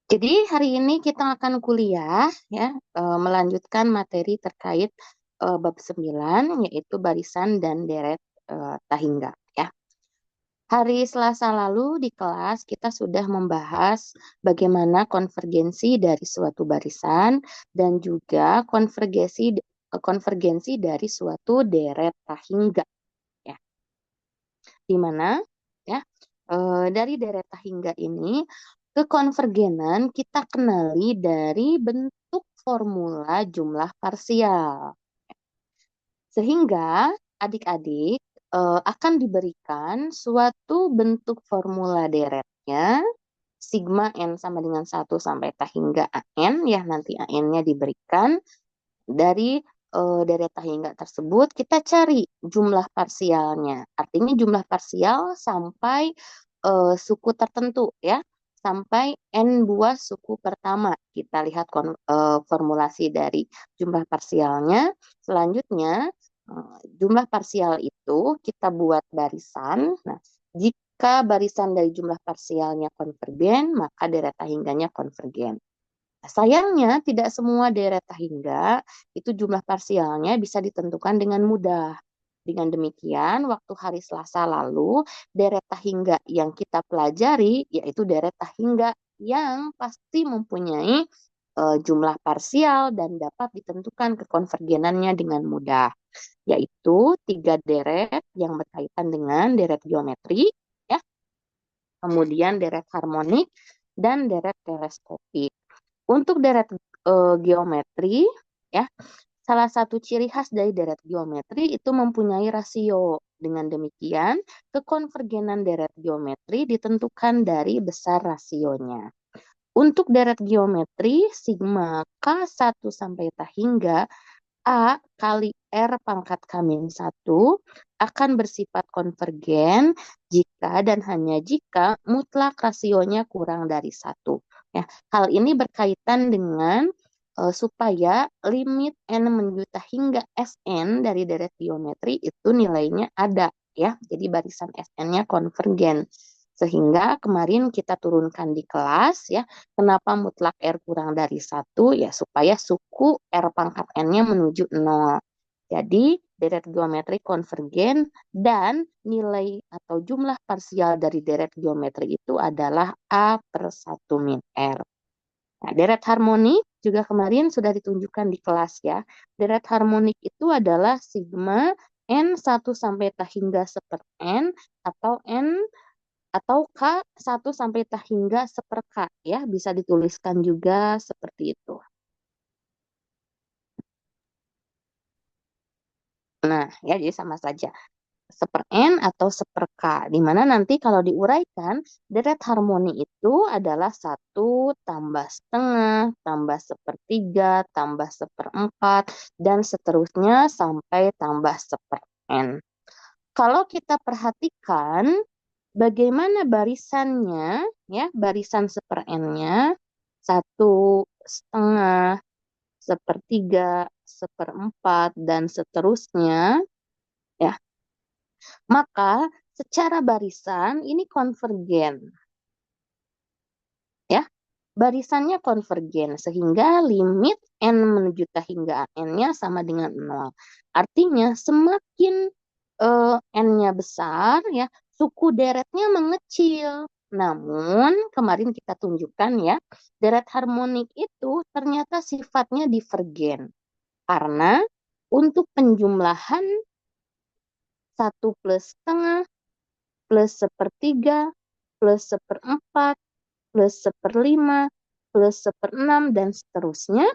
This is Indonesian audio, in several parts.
Jadi hari ini kita akan kuliah ya, melanjutkan materi terkait bab 9 yaitu barisan dan deret tahingga ya. Hari Selasa lalu di kelas kita sudah membahas bagaimana konvergensi dari suatu barisan dan juga konvergensi dari suatu deret tahingga ya. Di mana ya dari deret tahingga ini kekonvergenan kita kenali dari bentuk formula jumlah parsial. Sehingga adik-adik akan diberikan suatu bentuk formula deretnya sigma n sama dengan 1 sampai hingga an ya, nanti an-nya diberikan dari deret hingga tersebut kita cari jumlah parsialnya. Artinya jumlah parsial sampai suku tertentu ya, sampai n buah suku pertama. Kita lihat formulasi dari jumlah parsialnya. Selanjutnya jumlah parsial itu kita buat barisan. Nah, jika barisan dari jumlah parsialnya konvergen, maka deret hingganya konvergen. Sayangnya tidak semua deret hingga itu jumlah parsialnya bisa ditentukan dengan mudah. Dengan demikian, waktu hari Selasa lalu, deret hingga yang kita pelajari yaitu deret hingga yang pasti mempunyai jumlah parsial dan dapat ditentukan kekonvergenannya dengan mudah, yaitu 3 deret yang berkaitan dengan deret geometri, ya, kemudian deret harmonik dan deret teleskopik. Untuk deret geometri, ya, salah satu ciri khas dari deret geometri itu mempunyai rasio. Dengan demikian, kekonvergenan deret geometri ditentukan dari besar rasionya. Untuk deret geometri, sigma K1 sampai hingga A kali R pangkat K-1 akan bersifat konvergen jika dan hanya jika mutlak rasionya kurang dari 1. Ya, hal ini berkaitan dengan supaya limit n menuju hingga Sn dari deret geometri itu nilainya ada ya. Jadi barisan Sn-nya konvergen. Sehingga kemarin kita turunkan di kelas ya, kenapa mutlak R kurang dari 1? Ya supaya suku R pangkat N-nya menuju 0. Jadi deret geometri konvergen dan nilai atau jumlah parsial dari deret geometri itu adalah A per 1 min R. Nah, deret harmonik juga kemarin sudah ditunjukkan di kelas ya. Deret harmonik itu adalah sigma N1 sampai hingga seper N atau N atau K1 sampai hingga seper K ya, bisa dituliskan juga seperti itu. Nah, ya jadi sama saja. Seper N atau seper K, di mana nanti kalau diuraikan, deret harmoni itu adalah 1 tambah setengah, tambah sepertiga, tambah seperempat, dan seterusnya sampai tambah seper N. Kalau kita perhatikan, bagaimana barisannya, ya, barisan seper N-nya, 1/2, sepertiga, seperempat, dan seterusnya, ya, maka secara barisan ini konvergen, ya. Barisannya konvergen sehingga limit n menuju hingga n-nya sama dengan 0. Artinya semakin n-nya besar ya, suku deretnya mengecil. Namun kemarin kita tunjukkan ya, deret harmonik itu ternyata sifatnya divergen. Karena untuk penjumlahan 1+setengah, plus sepertiga, plus seperempat, plus seperlima, plus seperenam, dan seterusnya.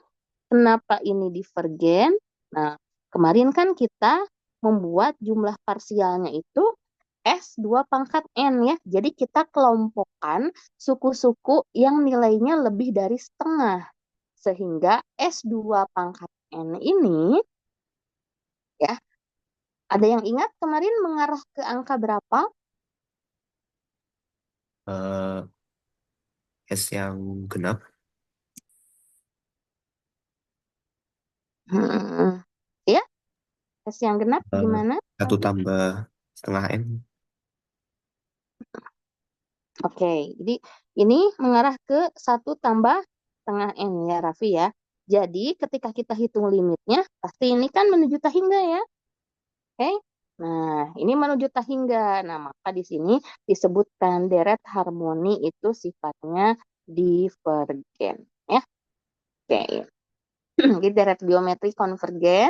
Kenapa ini divergen? Nah, kemarin kan kita membuat jumlah parsialnya itu S2 pangkat N ya. Jadi kita kelompokkan suku-suku yang nilainya lebih dari setengah. Sehingga S2 pangkat N ini, ya, ada yang ingat kemarin mengarah ke angka berapa? eh S yang genap, Hmm. Ya, S yang genap eh, gimana? 1 tambah setengah N. Oke, jadi ini mengarah ke 1 tambah setengah N ya, Raffi ya. Jadi ketika kita hitung limitnya, pasti ini kan menuju tahingga ya. Oke, nah ini menuju tahingga. Nah, maka di sini disebutkan deret harmoni itu sifatnya divergen. Ya, oke. Jadi deret geometri konvergen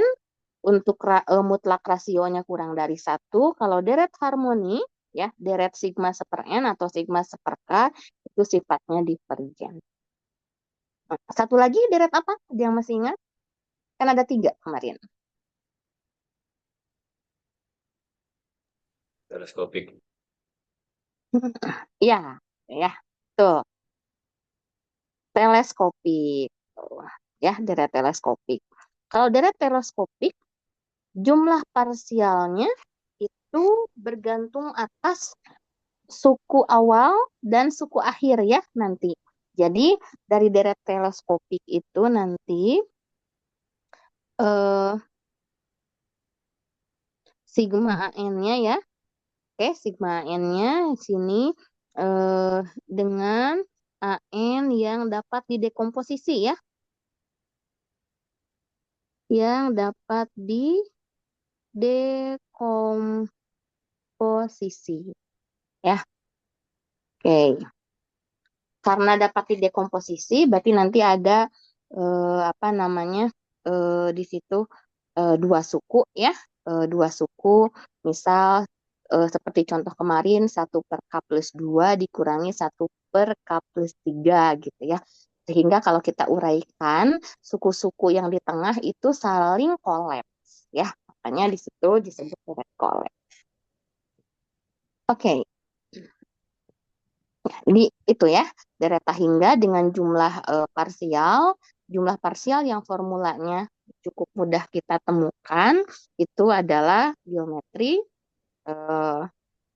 untuk mutlak rasionya kurang dari 1. Kalau deret harmoni, ya deret sigma seper N atau sigma seper K, itu sifatnya divergen. Nah, satu lagi deret apa? Ada yang masih ingat? Kan ada 3 kemarin. Teleskopik. Ya, ya, tuh teleskopik. Tuh, ya, deret teleskopik. Kalau deret teleskopik, jumlah parsialnya itu bergantung atas suku awal dan suku akhir ya nanti. Jadi dari deret teleskopik itu nanti eh, sigma AN-nya ya. Oke, sigma AN-nya di sini eh, dengan AN yang dapat didekomposisi ya, yang dapat didekomposisi ya. Oke. Karena dapat didekomposisi, berarti nanti ada apa namanya di situ 2 suku ya, 2 suku, misal seperti contoh kemarin 1/K+2 dikurangi 1/K+3 gitu ya, sehingga kalau kita uraikan suku-suku yang di tengah itu saling kolaps ya, makanya di situ disebut direct kolaps. Oke. Jadi itu ya, deret hingga dengan jumlah parsial yang formulanya cukup mudah kita temukan itu adalah geometri eh,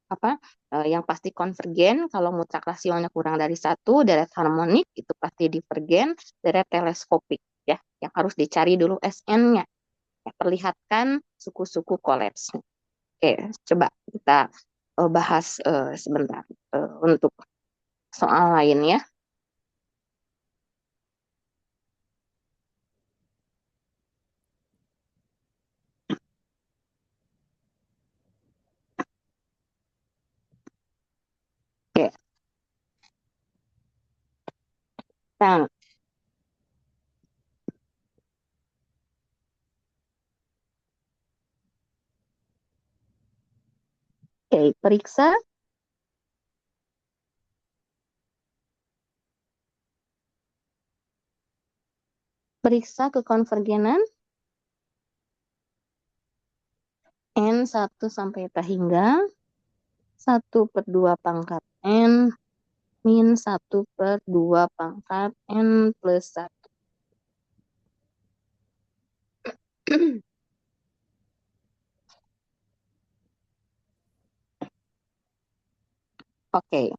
apa yang pasti konvergen kalau mutlak rasionya kurang dari 1, deret harmonik itu pasti divergen, deret teleskopik ya yang harus dicari dulu SN-nya. Ya, perlihatkan suku-suku kolaps. Oke, coba kita bahas sebentar untuk soal lain ya. Oke, nah, oke, periksa kekonvergenan N1 sampai eta hingga 1/2 pangkat N min 1/2 pangkat N plus 1. Oke,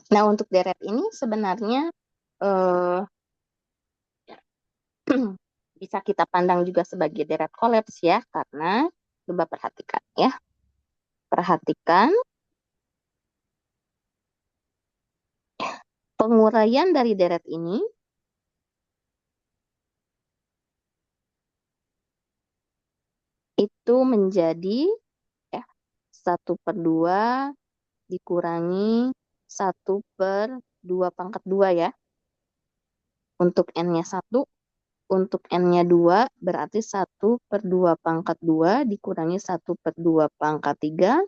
nah untuk deret ini sebenarnya eh, bisa kita pandang juga sebagai deret kolaps ya, karena coba perhatikan ya. Perhatikan penguraian dari deret ini itu menjadi ya 1/2 dikurangi 1/2 pangkat 2 ya. Untuk N-nya 1, untuk N-nya 2 berarti 1/2 pangkat 2 dikurangi 1/2 pangkat 3.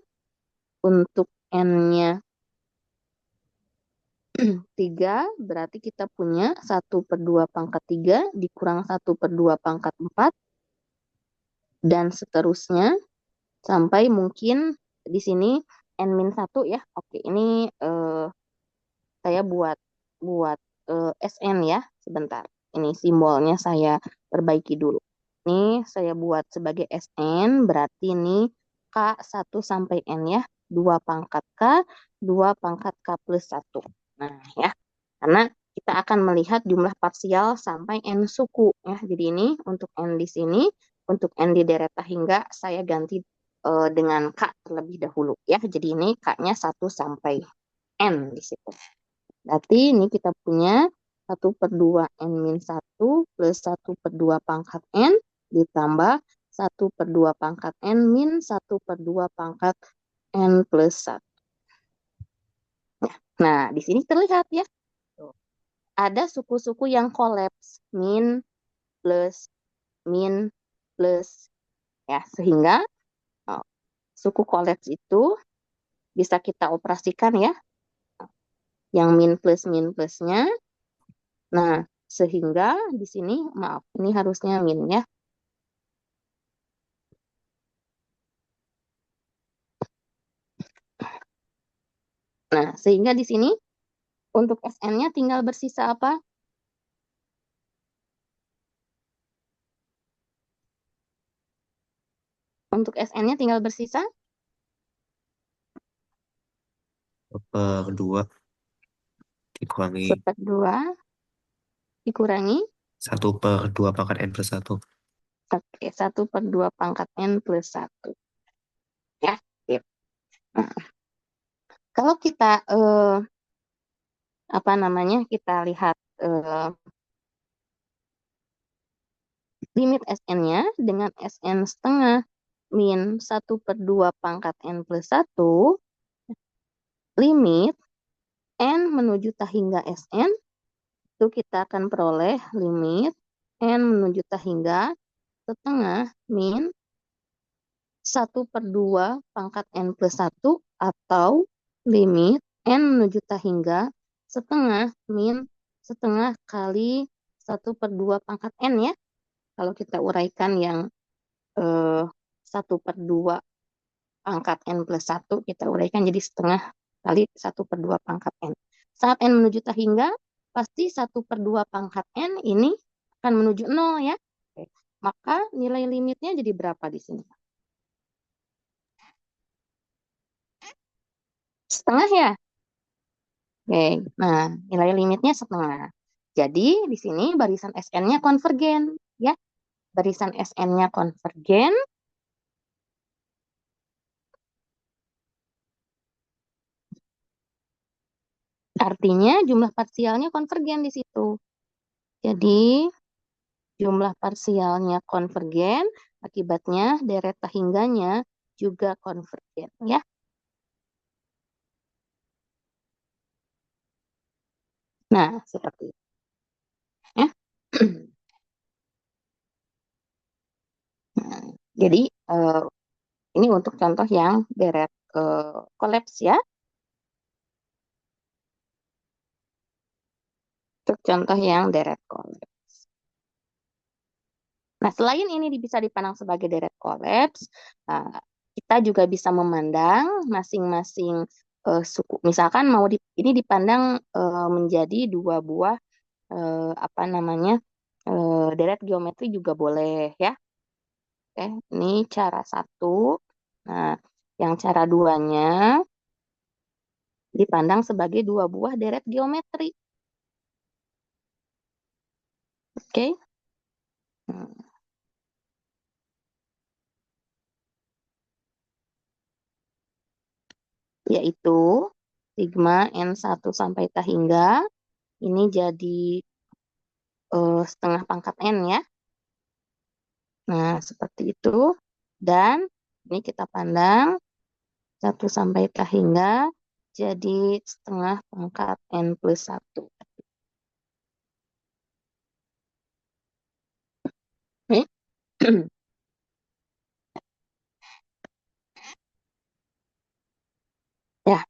Untuk N-nya 3 berarti kita punya 1/2 pangkat 3 dikurang 1/2 pangkat 4 dan seterusnya sampai mungkin di sini N-1 ya. Oke, ini saya buat buat SN ya sebentar. Ini simbolnya saya perbaiki dulu. Ini saya buat sebagai SN, berarti ini K1 sampai N ya. 2 pangkat K, 2 pangkat K plus 1. Nah ya, karena kita akan melihat jumlah parsial sampai N suku ya. Jadi ini untuk N di sini, untuk N di deret hingga saya ganti dengan K terlebih dahulu ya. Jadi ini K-nya 1 sampai N di situ. Berarti ini kita punya 1/2 N min 1 plus 1/2 pangkat N ditambah 1/2 pangkat N min 1/2 pangkat N plus 1. Nah, di sini terlihat ya. Ada suku-suku yang kolaps. Min plus. Ya, sehingga suku kolaps itu bisa kita operasikan ya. Yang min plusnya. Nah, sehingga di sini, maaf, ini harusnya min ya. Nah, sehingga di sini untuk SN-nya tinggal bersisa apa? Untuk SN-nya tinggal bersisa Per 2 dikurangi 1/2 dikurangi 1/2 pangkat N plus 1. oke, 1/2 pangkat N plus 1. Ya, sip. Nah, kalau kita apa namanya? Kita lihat limit SN-nya dengan SN setengah min 1/2 pangkat N plus 1, limit N menuju hingga SN, itu kita akan peroleh limit N menuju hingga setengah min 1/2 pangkat N plus 1 atau limit N menuju hingga setengah min setengah kali 1/2 pangkat N ya. Kalau kita uraikan yang 1/2 pangkat N plus 1, kita uraikan jadi setengah kali 1/2 pangkat N. Saat N menuju hingga, pasti 1/2 pangkat N ini akan menuju 0 ya. Oke. Maka nilai limitnya jadi berapa di sini? Setengah ya? Oke, nah nilai limitnya setengah. Jadi di sini barisan SN-nya konvergen ya. Barisan SN-nya konvergen, artinya jumlah parsialnya konvergen di situ. Jadi jumlah parsialnya konvergen, akibatnya deret hingganya juga konvergen ya. Nah, seperti itu ya. Nah, jadi ini untuk contoh yang deret kolaps ya. Untuk contoh yang deret kolaps. Nah, selain ini bisa dipandang sebagai deret kolaps, kita juga bisa memandang masing-masing suku. Misalkan mau ini dipandang menjadi 2 buah apa namanya deret geometri juga boleh ya. Oke, ini cara 1. Nah, yang cara 2-nya dipandang sebagai 2 buah deret geometri. Oke. Hmm. Yaitu sigma N1 sampai hingga ini jadi setengah pangkat N ya. Nah, seperti itu. Dan ini kita pandang 1 sampai hingga jadi setengah pangkat N plus 1. Oke. Ya,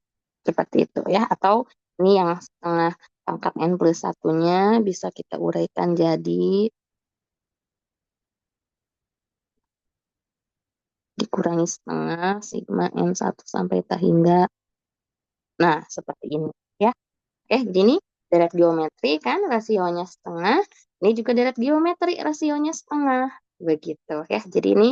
seperti itu ya. Atau ini yang setengah pangkat N plus 1-nya bisa kita uraikan jadi dikurangi setengah sigma N1 sampai hingga. Nah, seperti ini ya. Oke, gini. Nah, ini yang setengah pangkat N plus 1-nya bisa kita uraikan jadi dikurangi setengah sigma N1 sampai hingga. Nah, seperti ini ya. Oke, gini. Nah, ini yang setengah pangkat N plus 1-nya bisa kita uraikan jadi dikurangi setengah sigma N1 sampai hingga. Nah, seperti ini ya. Deret geometri kan rasionya setengah, ini juga deret geometri rasionya setengah. Begitu ya. Jadi ini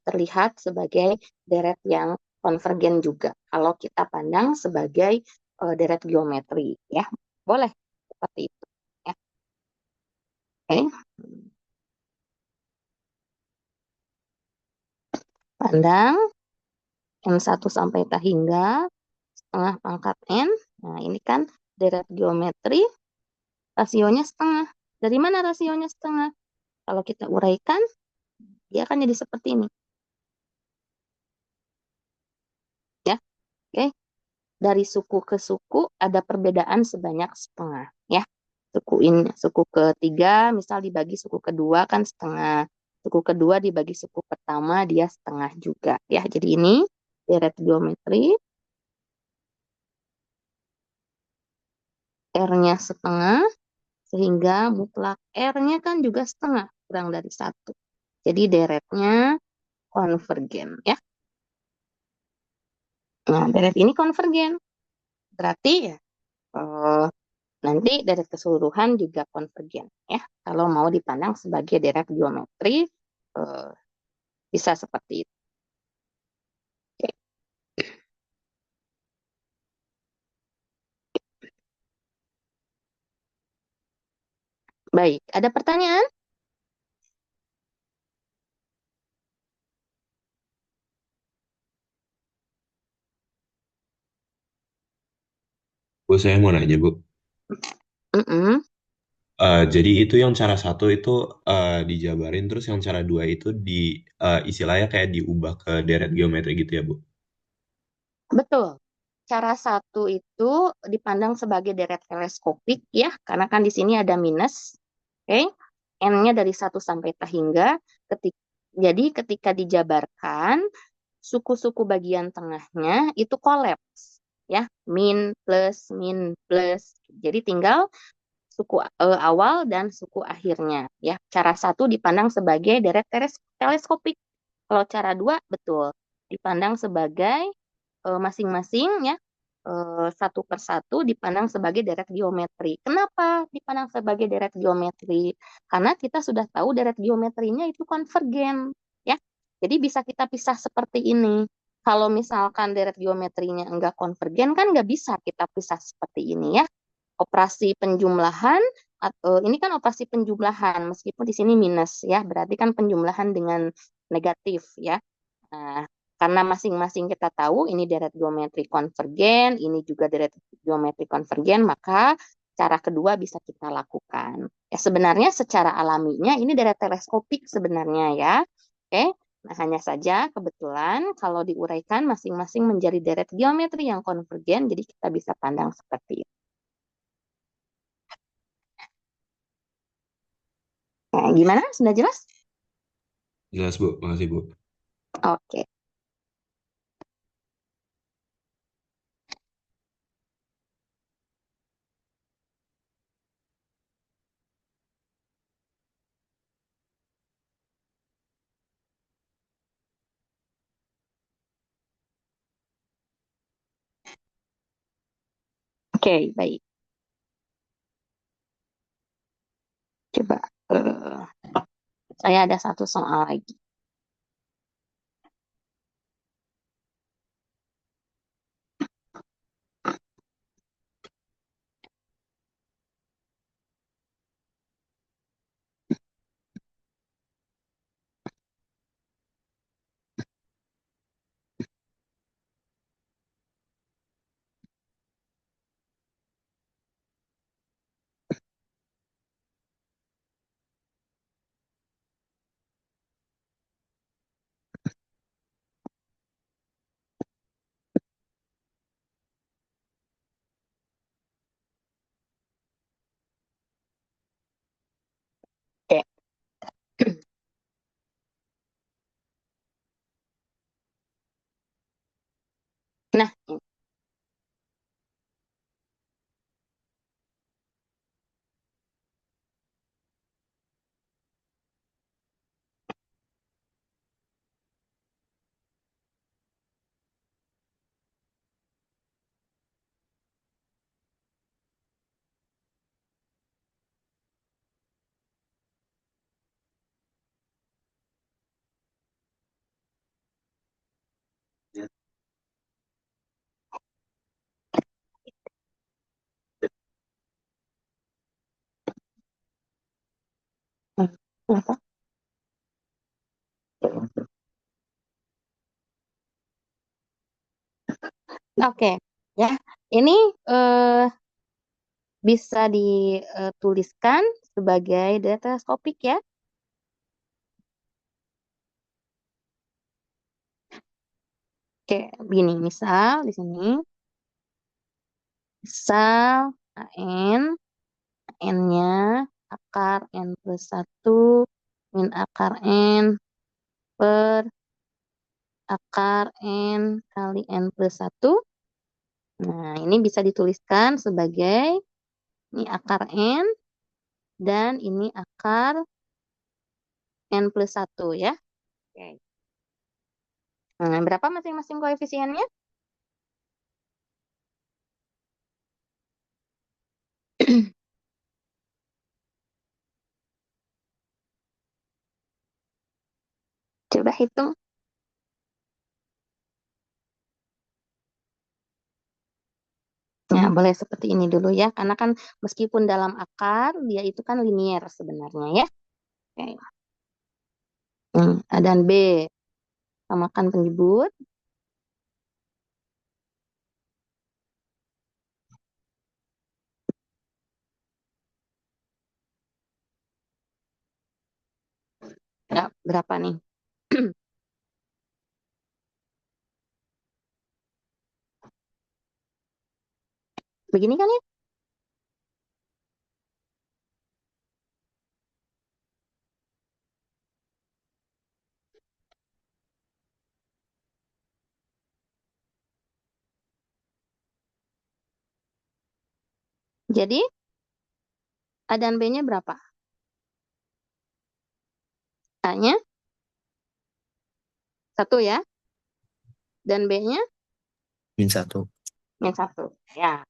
terlihat sebagai deret yang konvergen juga kalau kita pandang sebagai deret geometri ya. Boleh seperti itu ya. Oke. Pandang N1 sampai tak hingga setengah pangkat N. Nah, ini kan deret geometri rasionya setengah. Dari mana rasionya setengah? Kalau kita uraikan, dia akan jadi seperti ini. Ya, oke. Dari suku ke suku ada perbedaan sebanyak setengah. Ya, suku ketiga misal dibagi suku kedua kan setengah. Suku kedua dibagi suku pertama dia setengah juga. Ya, jadi ini deret geometri R-nya setengah, sehingga mutlak R-nya kan juga setengah, kurang dari satu. Jadi deretnya konvergen ya. Nah, deret ini konvergen. Berarti ya eh, nanti deret keseluruhan juga konvergen ya. Kalau mau dipandang sebagai deret geometri eh, bisa seperti itu. Oke. Baik, ada pertanyaan? Bu, saya mau nanya, Bu. Mm-mm. Jadi itu yang cara satu itu dijabarin, terus yang cara dua itu istilahnya kayak diubah ke deret geometri gitu ya, Bu? Betul. Cara satu itu dipandang sebagai deret teleskopik ya, karena kan di sini ada minus. Oke. N-nya dari satu sampai tak hingga. Jadi ketika dijabarkan, suku-suku bagian tengahnya itu kolaps. Ya, min plus. Jadi tinggal suku awal dan suku akhirnya. Ya, cara satu dipandang sebagai deret teleskopik. Kalau cara dua, betul. Dipandang sebagai masing-masing ya satu persatu dipandang sebagai deret geometri. Kenapa dipandang sebagai deret geometri? Karena kita sudah tahu deret geometrinya itu konvergen, ya. Jadi bisa kita pisah seperti ini. Kalau misalkan deret geometrinya enggak konvergen, kan nggak bisa kita pisah seperti ini ya. Operasi penjumlahan atau ini kan operasi penjumlahan meskipun di sini minus ya, berarti kan penjumlahan dengan negatif ya. Nah, karena masing-masing kita tahu ini deret geometri konvergen, ini juga deret geometri konvergen, maka cara kedua bisa kita lakukan. Ya, sebenarnya secara alaminya ini deret teleskopik sebenarnya ya. Oke, nah hanya saja kebetulan kalau diuraikan masing-masing menjadi deret geometri yang konvergen, jadi kita bisa pandang seperti itu. Nah, gimana? Sudah jelas? Jelas, Bu. Makasih, Bu. Oke, oke, baik. Coba saya ada satu soal lagi. Apa? Oke, ya. Ini eh, bisa dituliskan sebagai data teleskopik ya. Oke, begini misal di sini misal AN, N-nya akar N plus 1 min akar N per akar N kali N plus 1. Nah, ini bisa dituliskan sebagai ini akar N dan ini akar N plus 1 ya. Oke. Nah, berapa masing-masing koefisiennya? Coba hitung. Nah, boleh seperti ini dulu ya, karena kan meskipun dalam akar, dia itu kan linier sebenarnya ya. Oke. A dan B samakan penyebut. Ya, berapa nih? Begini kan ya? Jadi, A dan B-nya berapa? A-nya 1 ya, dan B-nya Min 1. min 1. Ya,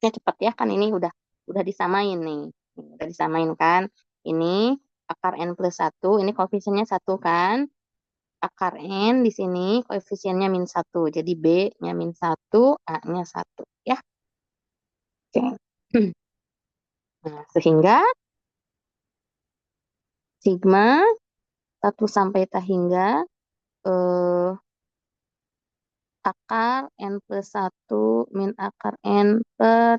ya cepat ya, kan ini udah disamain nih. Udah disamain kan. Ini akar N plus 1, ini koefisiennya 1 kan. Akar N di sini koefisiennya min 1. Jadi B-nya min 1, A-nya 1. Ya, oke. Nah, sehingga sigma 1 sampai ta hingga eh, akar N plus 1 min akar N per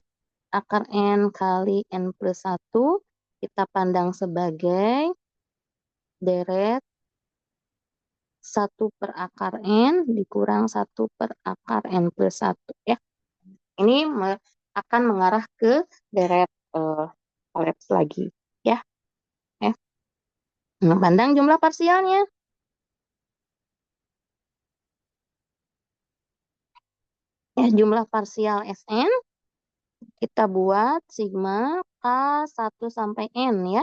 akar N kali N plus 1 kita pandang sebagai deret 1 per akar N dikurang 1 per akar N plus 1 ya. Ini akan mengarah ke deret kolaps lagi ya. Ya. Nah, pandang jumlah parsialnya. Ya, jumlah parsial Sn kita buat sigma K1 sampai N ya.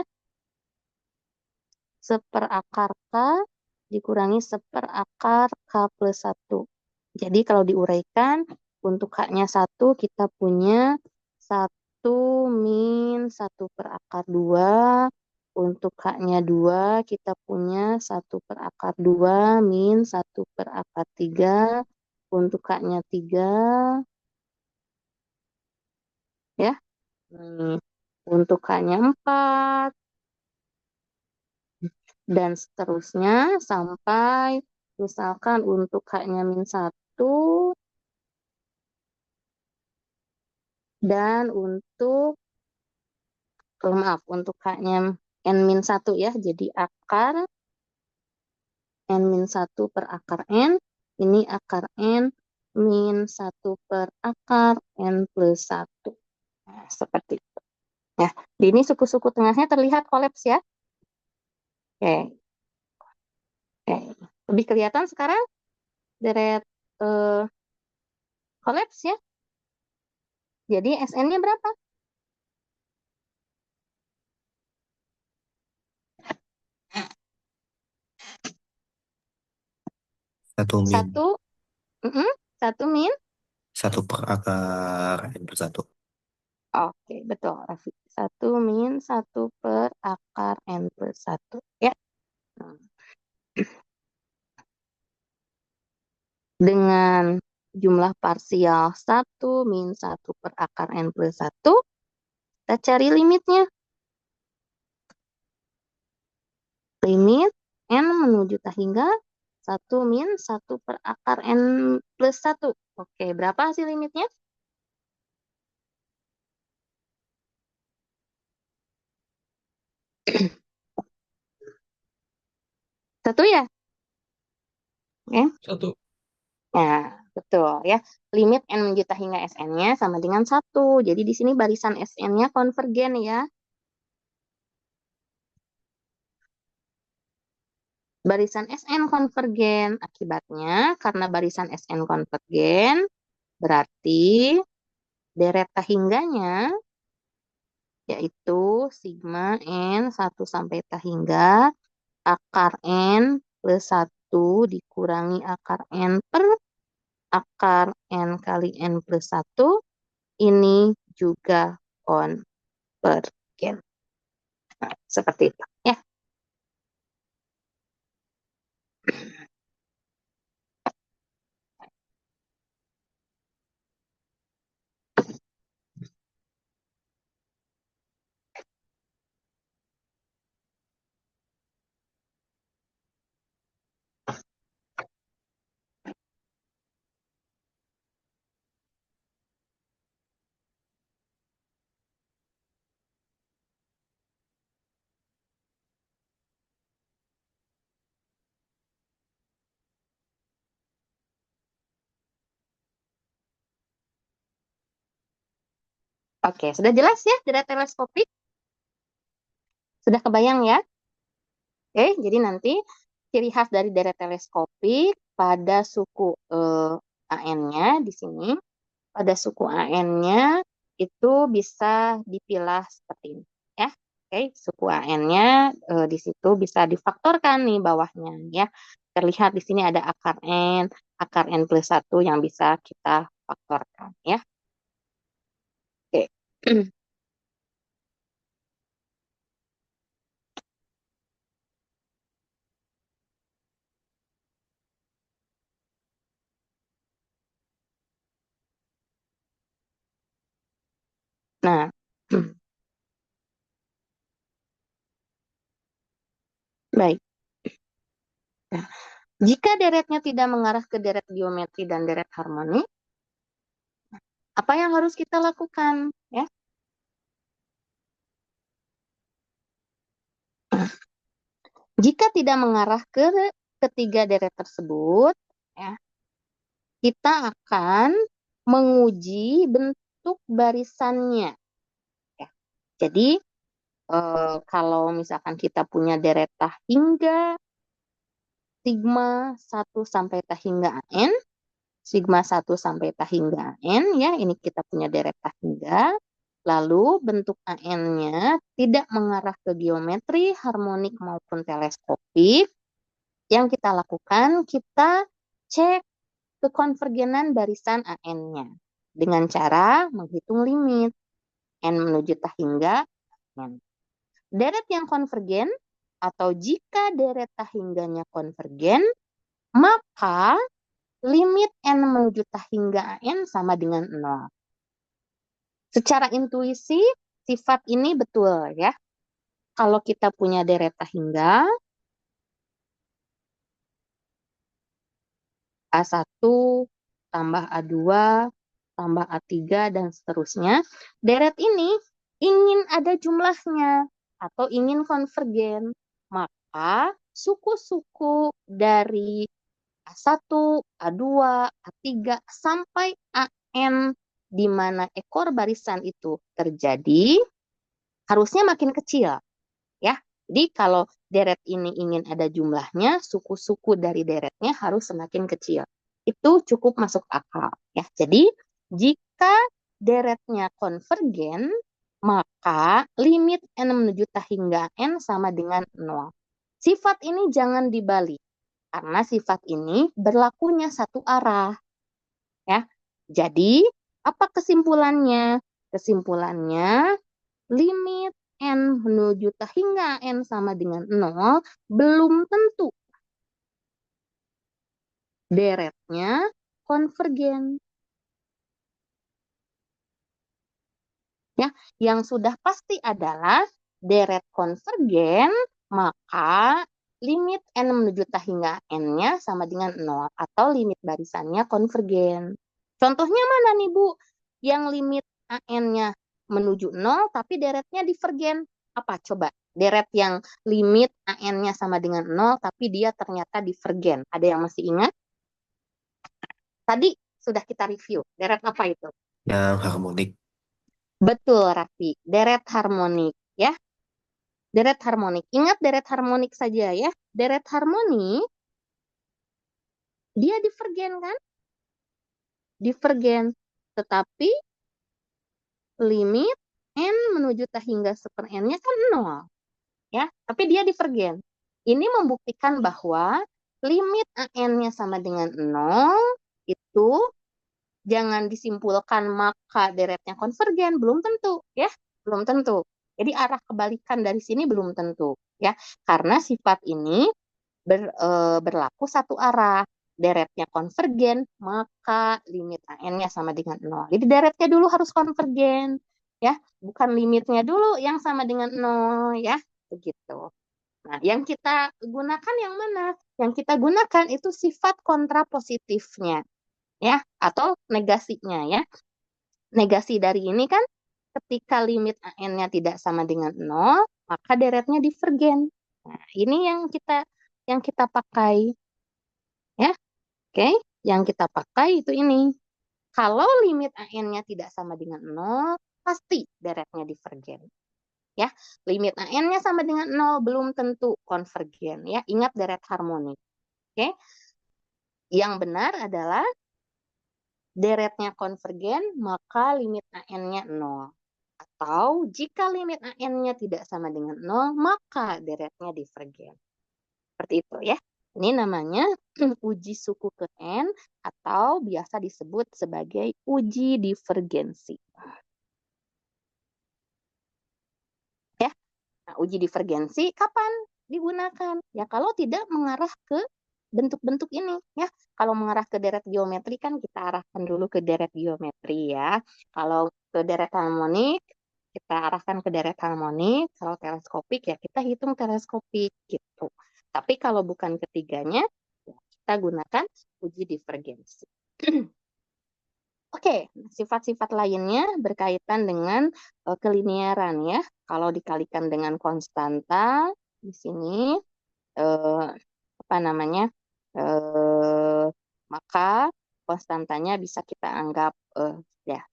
Seperakar K dikurangi seperakar K plus 1. Jadi kalau diuraikan, untuk K-nya 1 kita punya 1 min 1 per akar 2. Untuk K-nya 2 kita punya 1 per akar 2 min 1 per akar 3. Untuk K-nya 3 ya. Untuk K-nya 4 dan seterusnya sampai misalkan untuk K-nya min 1 dan untuk maaf untuk K-nya N min 1 ya, jadi akar N min 1 per akar N, ini akar N min 1 per akar N plus 1. Nah, seperti itu. Ya, ini suku-suku tengahnya terlihat kolaps ya. Oke, oke. Lebih kelihatan sekarang deret kolaps ya. Jadi SN-nya berapa? 1 min. 1, 1 min. 1 per akar N plus 1. Oke, betul, Raffi. 1 min 1 per akar N plus 1. Ya. Nah, dengan jumlah parsial 1 min 1 per akar N plus 1, kita cari limitnya. limit N menuju tak hingga 1 min 1 per akar N plus 1. Oke, berapa hasil limitnya? Satu ya? Oke. Satu. Nah, betul ya. Limit N menuju tak hingga Sn-nya sama dengan 1. Jadi di sini barisan Sn-nya konvergen ya. Barisan Sn konvergen. Akibatnya, karena barisan Sn konvergen, berarti deret tak hingganya yaitu sigma N 1 sampai tak hingga akar N plus 1 dikurangi akar N per akar N kali N plus 1 ini juga konvergen. Nah, seperti itu ya. Oke, sudah jelas ya deret teleskopik? Sudah kebayang ya? Oke, jadi nanti ciri khas dari deret teleskopik pada suku AN-nya di sini, pada suku AN-nya itu bisa dipilah seperti ini ya. Oke, suku AN-nya di situ bisa difaktorkan nih bawahnya ya. Terlihat di sini ada akar N plus 1 yang bisa kita faktorkan ya. Oke. Nah, baik. Nah, jika deretnya tidak mengarah ke deret geometri dan deret harmoni, apa yang harus kita lakukan? Ya, jika tidak mengarah ke ketiga deret tersebut, ya, kita akan menguji bentuk barisannya. Ya. Jadi, kalau misalkan kita punya deret tah hingga sigma 1 sampai tah hingga N, sigma 1 sampai tah hingga N, ya, ini kita punya deret tah hingga, lalu bentuk AN-nya tidak mengarah ke geometri, harmonik maupun teleskopik, yang kita lakukan, kita cek kekonvergenan barisan AN-nya dengan cara menghitung limit N menuju tak hingga N. Deret yang konvergen atau jika deret tak hingganya konvergen, maka limit N menuju tak hingga N sama dengan 0. Secara intuisi, sifat ini betul ya. Kalau kita punya deret tak hingga, A1 tambah A2 tambah A3 dan seterusnya. Deret ini ingin ada jumlahnya atau ingin konvergen. Maka suku-suku dari A1, A2, A3 sampai AN di mana ekor barisan itu terjadi harusnya makin kecil ya. Jadi kalau deret ini ingin ada jumlahnya, suku-suku dari deretnya harus semakin kecil. Itu cukup masuk akal ya. Jadi jika deretnya konvergen, maka limit N menuju tak hingga N sama dengan 0. Sifat ini jangan dibalik karena sifat ini berlakunya satu arah ya. Jadi apa kesimpulannya? Kesimpulannya limit N menuju tak hingga N sama dengan 0, belum tentu deretnya konvergen. Ya, yang sudah pasti adalah deret konvergen, maka limit n menuju t hingga n-nya sama dengan 0 atau limit barisannya konvergen. Contohnya mana nih Bu? Yang limit an-nya menuju 0 tapi deretnya divergen. Apa coba? Deret yang limit an-nya sama dengan 0 tapi dia ternyata divergen. Ada yang masih ingat? Tadi sudah kita review. Deret apa itu? Yang harmonik. Betul, Raffi. Deret harmonik, ya. Deret harmonik. Ingat deret harmonik saja ya. Deret harmonik, dia divergen kan? Divergen. Tetapi limit n menuju t hingga seper n-nya kan 0. Ya, tapi dia divergen. Ini membuktikan bahwa limit an-nya sama dengan 0 itu jangan disimpulkan maka deretnya konvergen, belum tentu ya, belum tentu. Jadi arah kebalikan dari sini belum tentu ya, karena sifat ini berlaku satu arah. Deretnya konvergen, maka limit an-nya sama dengan 0. Jadi deretnya dulu harus konvergen ya, bukan limitnya dulu yang sama dengan 0 ya, begitu. Nah, yang kita gunakan yang mana? Yang kita gunakan itu sifat kontrapositifnya ya, atau negasinya ya. Negasi dari ini kan ketika limit an-nya tidak sama dengan 0, maka deretnya divergen. Nah, ini yang kita pakai ya. Oke, yang kita pakai itu ini. Kalau limit an-nya tidak sama dengan 0, pasti deretnya divergen. Ya, limit an-nya sama dengan 0 belum tentu konvergen ya. Ingat deret harmonik. Oke. Yang benar adalah deretnya konvergen, maka limit an-nya 0. Atau jika limit an-nya tidak sama dengan 0, maka deretnya divergen. Seperti itu ya. Ini namanya uji suku ke n atau biasa disebut sebagai uji divergensi. Ya. Nah, uji divergensi kapan digunakan? Ya kalau tidak mengarah ke bentuk-bentuk ini ya. Kalau mengarah ke deret geometri kan kita arahkan dulu ke deret geometri ya. Kalau ke deret harmonik kita arahkan ke deret harmonik. Kalau teleskopik ya kita hitung teleskopik gitu. Tapi kalau bukan ketiganya ya kita gunakan uji divergensi. Oke, sifat-sifat lainnya berkaitan dengan kelinearan ya. Kalau dikalikan dengan konstanta di sini apa namanya? Maka konstantanya bisa kita anggap ya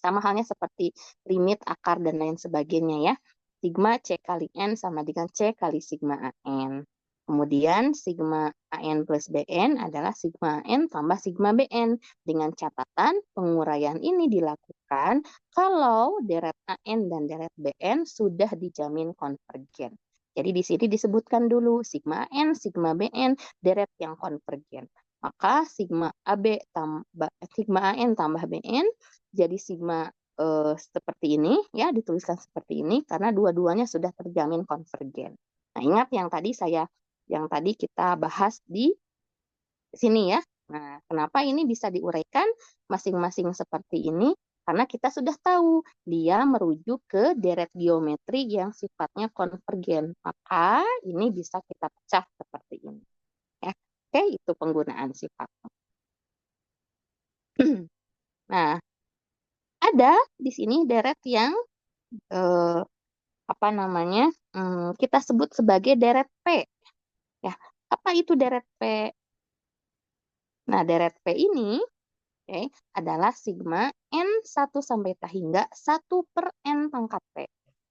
sama halnya seperti limit, akar dan lain sebagainya ya. Sigma C kali N sama dengan C kali sigma AN. Kemudian sigma AN plus BN adalah sigma AN tambah sigma BN. Dengan catatan penguraian ini dilakukan kalau deret AN dan deret BN sudah dijamin konvergen. Jadi di sini disebutkan dulu sigma AN, sigma BN, deret yang konvergen. Maka sigma AB tambah sigma AN tambah BN jadi sigma seperti ini ya, dituliskan seperti ini karena dua-duanya sudah terjamin konvergen. Nah, ingat yang tadi kita bahas di sini ya. Nah, kenapa ini bisa diuraikan masing-masing seperti ini? Karena kita sudah tahu dia merujuk ke deret geometri yang sifatnya konvergen. Maka ini bisa kita pecah seperti ini. Ya. Oke, itu penggunaan sifat. Nah, ada di sini deret yang apa namanya kita sebut sebagai deret P. Ya, apa itu deret P? Nah, deret P ini adalah sigma N1 sampai T hingga 1 per N pangkat P.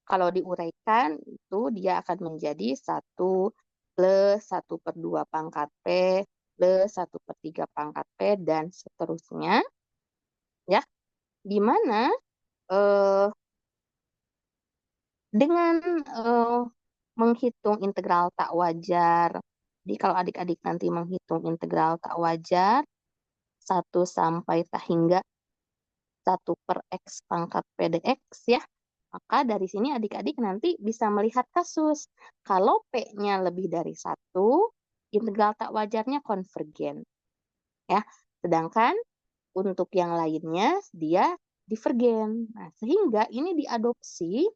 Kalau diuraikan itu dia akan menjadi 1 plus 1 per 2 pangkat P plus 1 per 3 pangkat P dan seterusnya. Ya, di mana dengan menghitung integral tak wajar. Jadi kalau adik-adik nanti menghitung integral tak wajar 1 sampai T hingga 1 per X pangkat P dx ya. Maka dari sini adik-adik nanti bisa melihat kasus. Kalau P-nya lebih dari 1, integral tak wajarnya konvergen. Ya. Sedangkan untuk yang lainnya dia divergen. Nah, sehingga ini diadopsi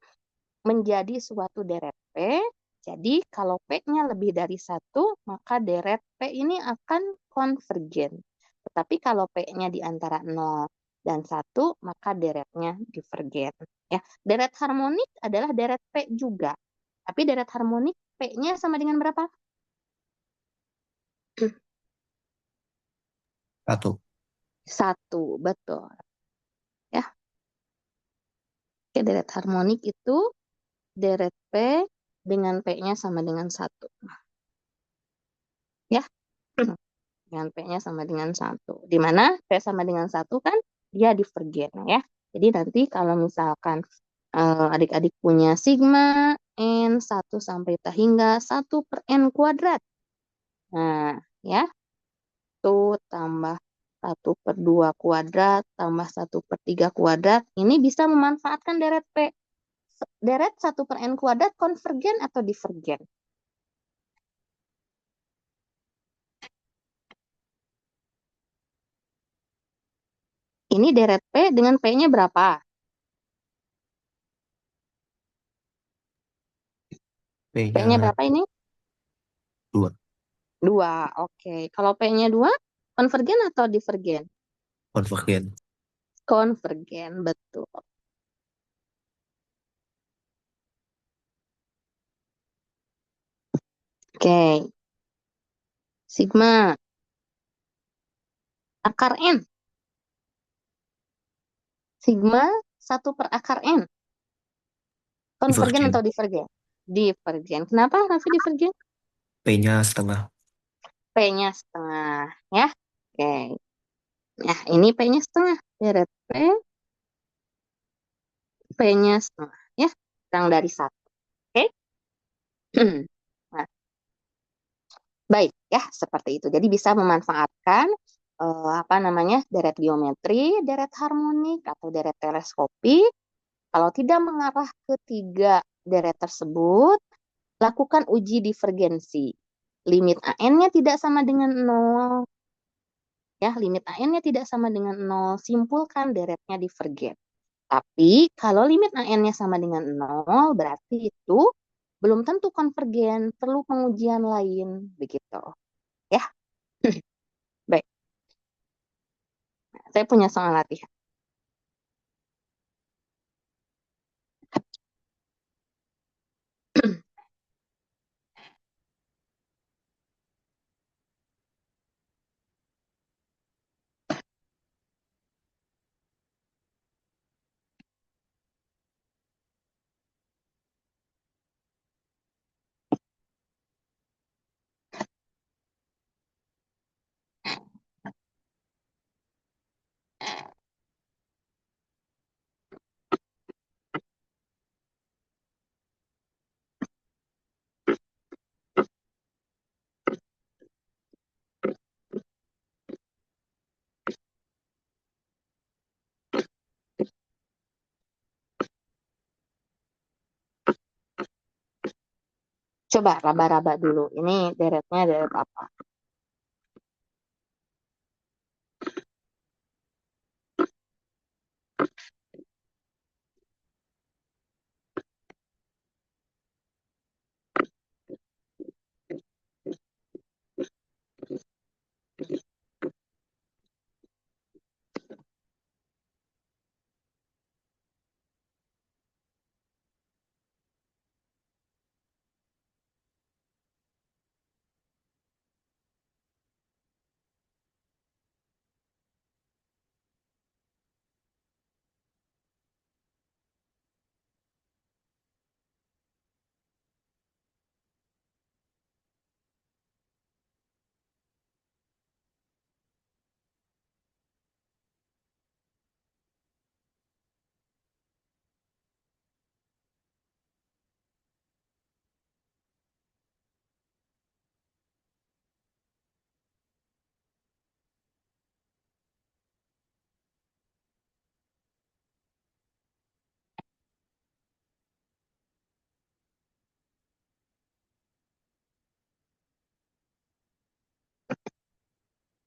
menjadi suatu deret P Jadi kalau P-nya lebih dari 1, maka deret P ini akan konvergen. Tetapi kalau P-nya di antara 0 dan 1, maka deretnya divergen. Ya, deret harmonik adalah deret P juga. Tapi deret harmonik P-nya sama dengan berapa? 1. 1, betul. Ya, oke, deret harmonik itu deret P dengan P-nya sama dengan 1. Ya, dengan P-nya sama dengan 1. Di mana P sama dengan 1 kan dia divergen ya. Jadi nanti kalau misalkan adik-adik punya sigma N 1 sampai hingga 1 per N kuadrat. Nah, ya, itu tambah 1 per 2 kuadrat tambah 1 per 3 kuadrat. Ini bisa memanfaatkan deret P. Deret 1 per N kuadrat konvergen atau divergen? Ini deret P dengan P-nya berapa? P-nya P-nya berapa ini? 2. 2. Oke. Kalau P-nya 2, konvergen atau divergen? Konvergen. Konvergen, betul. Oke. Sigma akar N. Sigma 1 per akar N. Konvergen Divergen. atau divergen? Divergen. Kenapa Raffi divergen? P-nya setengah. P-nya setengah. Ya. Oke. Nah, ini P-nya setengah. Deret P, P-nya setengah. Ya. Kurang dari 1. Oke. Nah, baik. Ya, seperti itu. Jadi bisa memanfaatkan apa namanya, deret geometri, deret harmonik, atau deret teleskopi. Kalau tidak mengarah ke 3 deret tersebut, lakukan uji divergensi. Limit AN-nya tidak sama dengan 0. Ya, limit AN-nya tidak sama dengan 0. Simpulkan deretnya divergen. Tapi kalau limit AN-nya sama dengan 0, berarti itu belum tentu konvergen. Perlu pengujian lain. Begitu. Ya, baik. Saya punya soal latihan. Coba raba-raba dulu. Ini deretnya deret apa?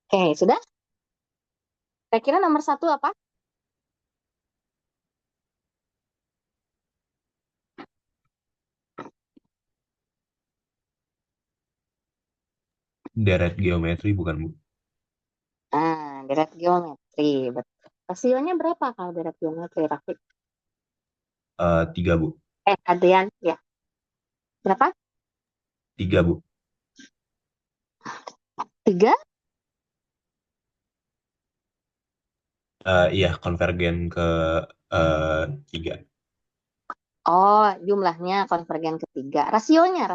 Oke, sudah? Saya kira nomor 1 apa? Deret geometri bukan, Bu? Deret geometri, betul. Rasionya berapa kalau deret geometri, Raffi? Tiga, Bu. Adrian, ya. Berapa? Tiga, Bu. Tiga? Iya, konvergen ke eh, tiga. Oh, jumlahnya konvergen ketiga. Rasionya.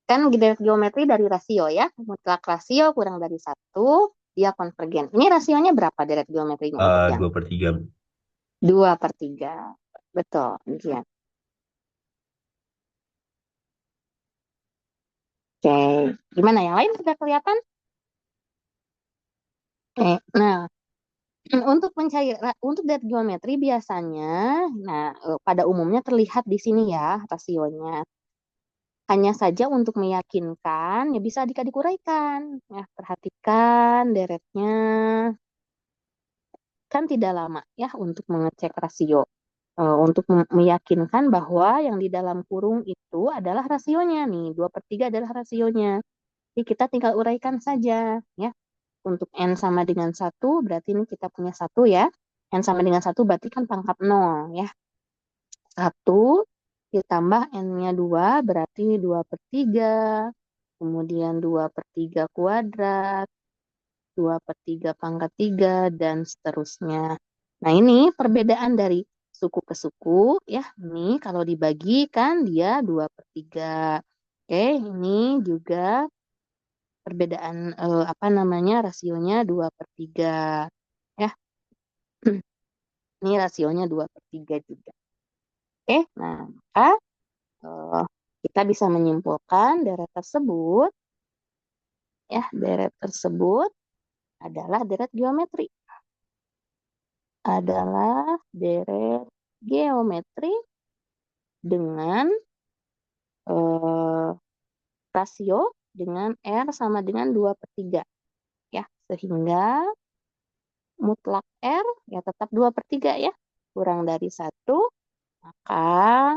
Kan deret geometri dari rasio ya. Mutlak rasio kurang dari satu, dia konvergen. Ini rasionya berapa deret geometrinya untuk yang 2/3, Bu. 2/3? Betul, iya. Oke, gimana yang lain sudah kelihatan? Oke, nah untuk deret geometri biasanya, pada umumnya terlihat di sini ya rasionya. Hanya saja untuk meyakinkan, ya bisa adik-adik uraikan. Ya, perhatikan deretnya. Kan tidak lama ya untuk mengecek rasio. Untuk meyakinkan bahwa yang di dalam kurung itu adalah rasionya nih. 2/3 adalah rasionya. Jadi kita tinggal uraikan saja ya. Untuk N sama dengan satu berarti ini kita punya satu ya. N sama dengan satu berarti kan pangkat 0 ya. Satu ditambah N-nya 2 berarti 2/3. Kemudian 2/3 kuadrat, 2/3 pangkat 3, dan seterusnya. Nah, ini perbedaan dari suku ke suku, ya. Ini kalau dibagi kan dia 2/3. Oke, ini juga perbedaan, apa namanya, rasionya 2/3. Ya, ini rasionya 2/3 juga. Oke, nah, maka eh, kita bisa menyimpulkan deret tersebut adalah deret geometri. Adalah deret geometri dengan eh, rasio dengan R sama dengan 2/3. Ya, sehingga mutlak R ya tetap 2/3 ya. Kurang dari satu, maka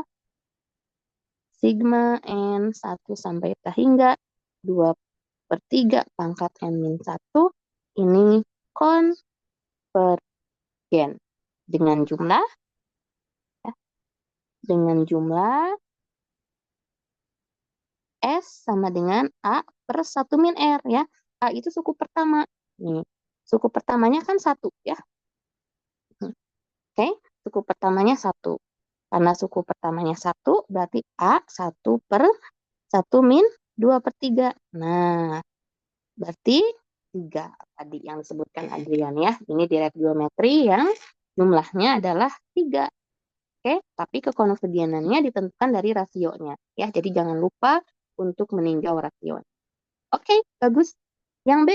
sigma N 1 sampai hingga 2/3 pangkat N min 1 ini konvergen dengan jumlah ya, dengan jumlah S sama dengan A per 1 min R ya. A itu suku pertama. Nih, suku pertamanya kan satu ya. Oke, suku pertamanya satu. Karena suku pertamanya satu, berarti A 1/1 min 2/3. Nah, berarti 3 tadi yang disebutkan Adrian ya. Ini deret geometri yang jumlahnya adalah 3. Oke, tapi kekonvergenannya ditentukan dari rasionya. Ya, jadi jangan lupa untuk meninjau rasio. Oke, bagus. Yang B,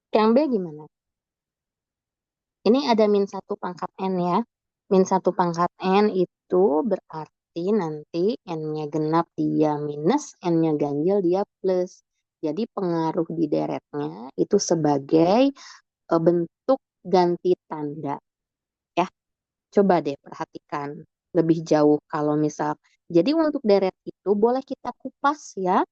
yang B gimana? Ini ada min 1 pangkat N ya. Min 1 pangkat N itu berarti nanti N-nya genap dia minus, N-nya ganjil dia plus. Jadi pengaruh di deretnya itu sebagai bentuk ganti tanda. Ya, coba deh perhatikan lebih jauh kalau misal. Jadi untuk deret itu boleh kita kupas ya.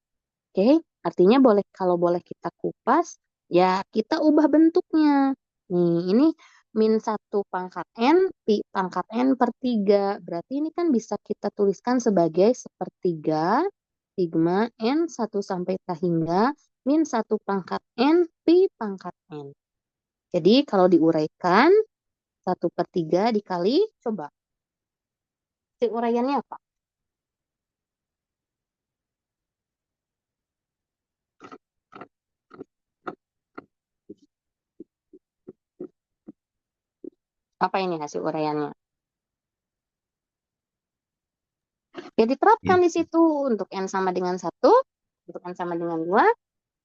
Oke, artinya kalau boleh kita kupas, ya kita ubah bentuknya. Nih, ini min 1 pangkat N, pi pangkat N per 3. Berarti ini kan bisa kita tuliskan sebagai sepertiga sigma N 1 sampai hingga min 1 pangkat N pi pangkat N. Jadi kalau diuraikan, 1/3 dikali, coba, si uraiannya apa? Apa ini hasil uraiannya? Ya diterapkan Iya. di situ untuk N sama dengan 1, untuk N sama dengan 2,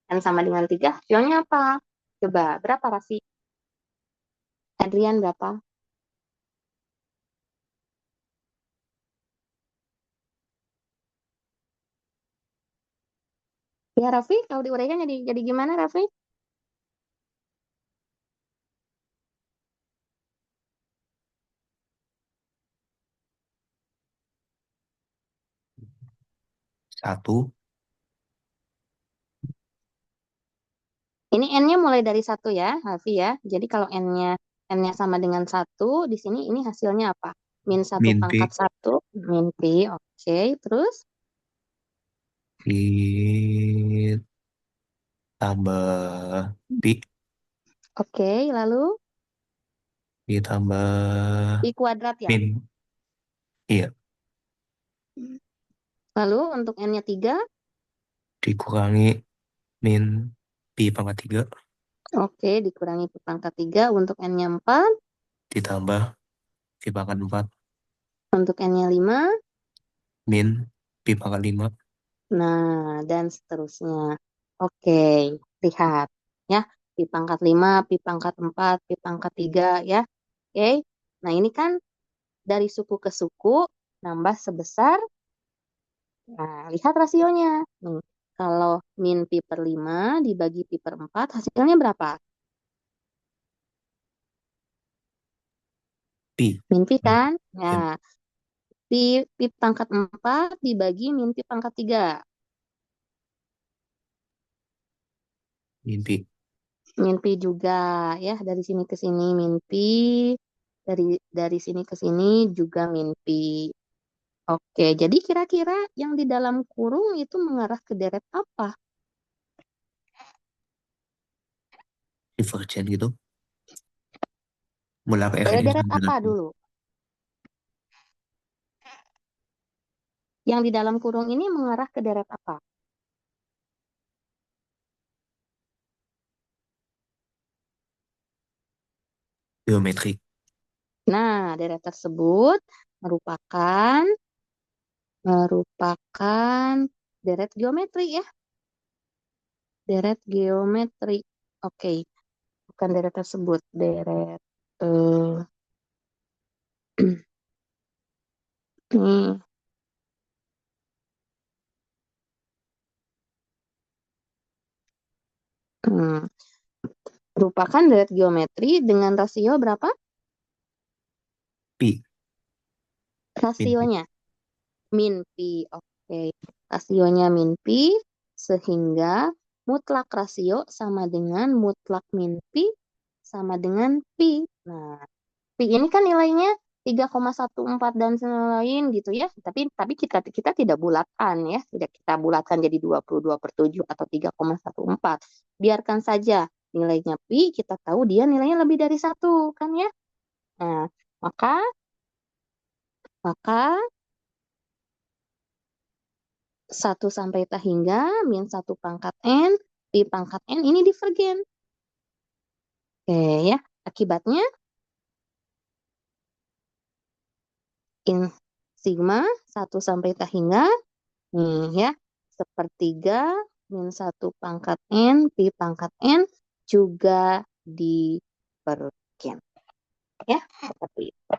N sama dengan 3, hasilnya apa? Coba, berapa Raffi? Adrian berapa? Ya Raffi, kalau diuraikan jadi gimana Raffi? Satu. Ini N-nya mulai dari 1 ya, Raffi ya. Jadi kalau N-nya sama dengan 1, di sini ini hasilnya apa? Min 1 Min pangkat P 1, min pi, oke. Terus, ditambah P oke, lalu ditambah pi kuadrat ya. min. Iya, Lalu untuk N-nya 3, dikurangi min P pangkat 3 oke, dikurangi pi pangkat 3. Untuk N-nya 4, ditambah P pangkat 4 untuk N-nya 5, min P pangkat 5. nah, dan seterusnya. Oke, lihat ya. Pi pangkat 5, pi pangkat 4, pi pangkat 3 ya. Oke. Nah, ini kan dari suku ke suku nambah sebesar. Nah, lihat rasionya. Nih, kalau min pi per 5 dibagi pi per 4 hasilnya berapa? P. Min pi Hmm. kan? Ya, Nah, pi pangkat 4 dibagi min pi pangkat 3. min P. Mimpi juga ya, dari sini ke sini mimpi, dari sini ke sini juga mimpi. Oke, jadi kira-kira yang di dalam kurung itu mengarah ke deret apa? Divergen gitu. Molar R-nya Deret sama dengan apa dulu? Yang di dalam kurung ini mengarah ke deret apa? geometri. Nah, deret tersebut merupakan merupakan deret geometri ya, deret geometri. Oke, bukan deret tersebut, deret nih. Hmm, merupakan deret geometri dengan rasio berapa? P. Min P. Rasionya min pi. Oke, rasionya min pi sehingga mutlak rasio sama dengan mutlak min pi sama dengan pi. Nah, pi ini kan nilainya 3,14 dan lain gitu ya. Tapi kita tidak bulatkan ya, tidak kita bulatkan jadi 22/7 atau 3,14. Biarkan saja nilainya pi, kita tahu dia nilainya lebih dari 1 kan ya. Nah, maka maka 1 sampai min 1 pangkat N, pi pangkat N ini divergen. Oke ya, akibatnya in sigma 1 sampai nih ya, sepertiga min 1 pangkat N, pi pangkat N juga divergen. Ya, seperti itu.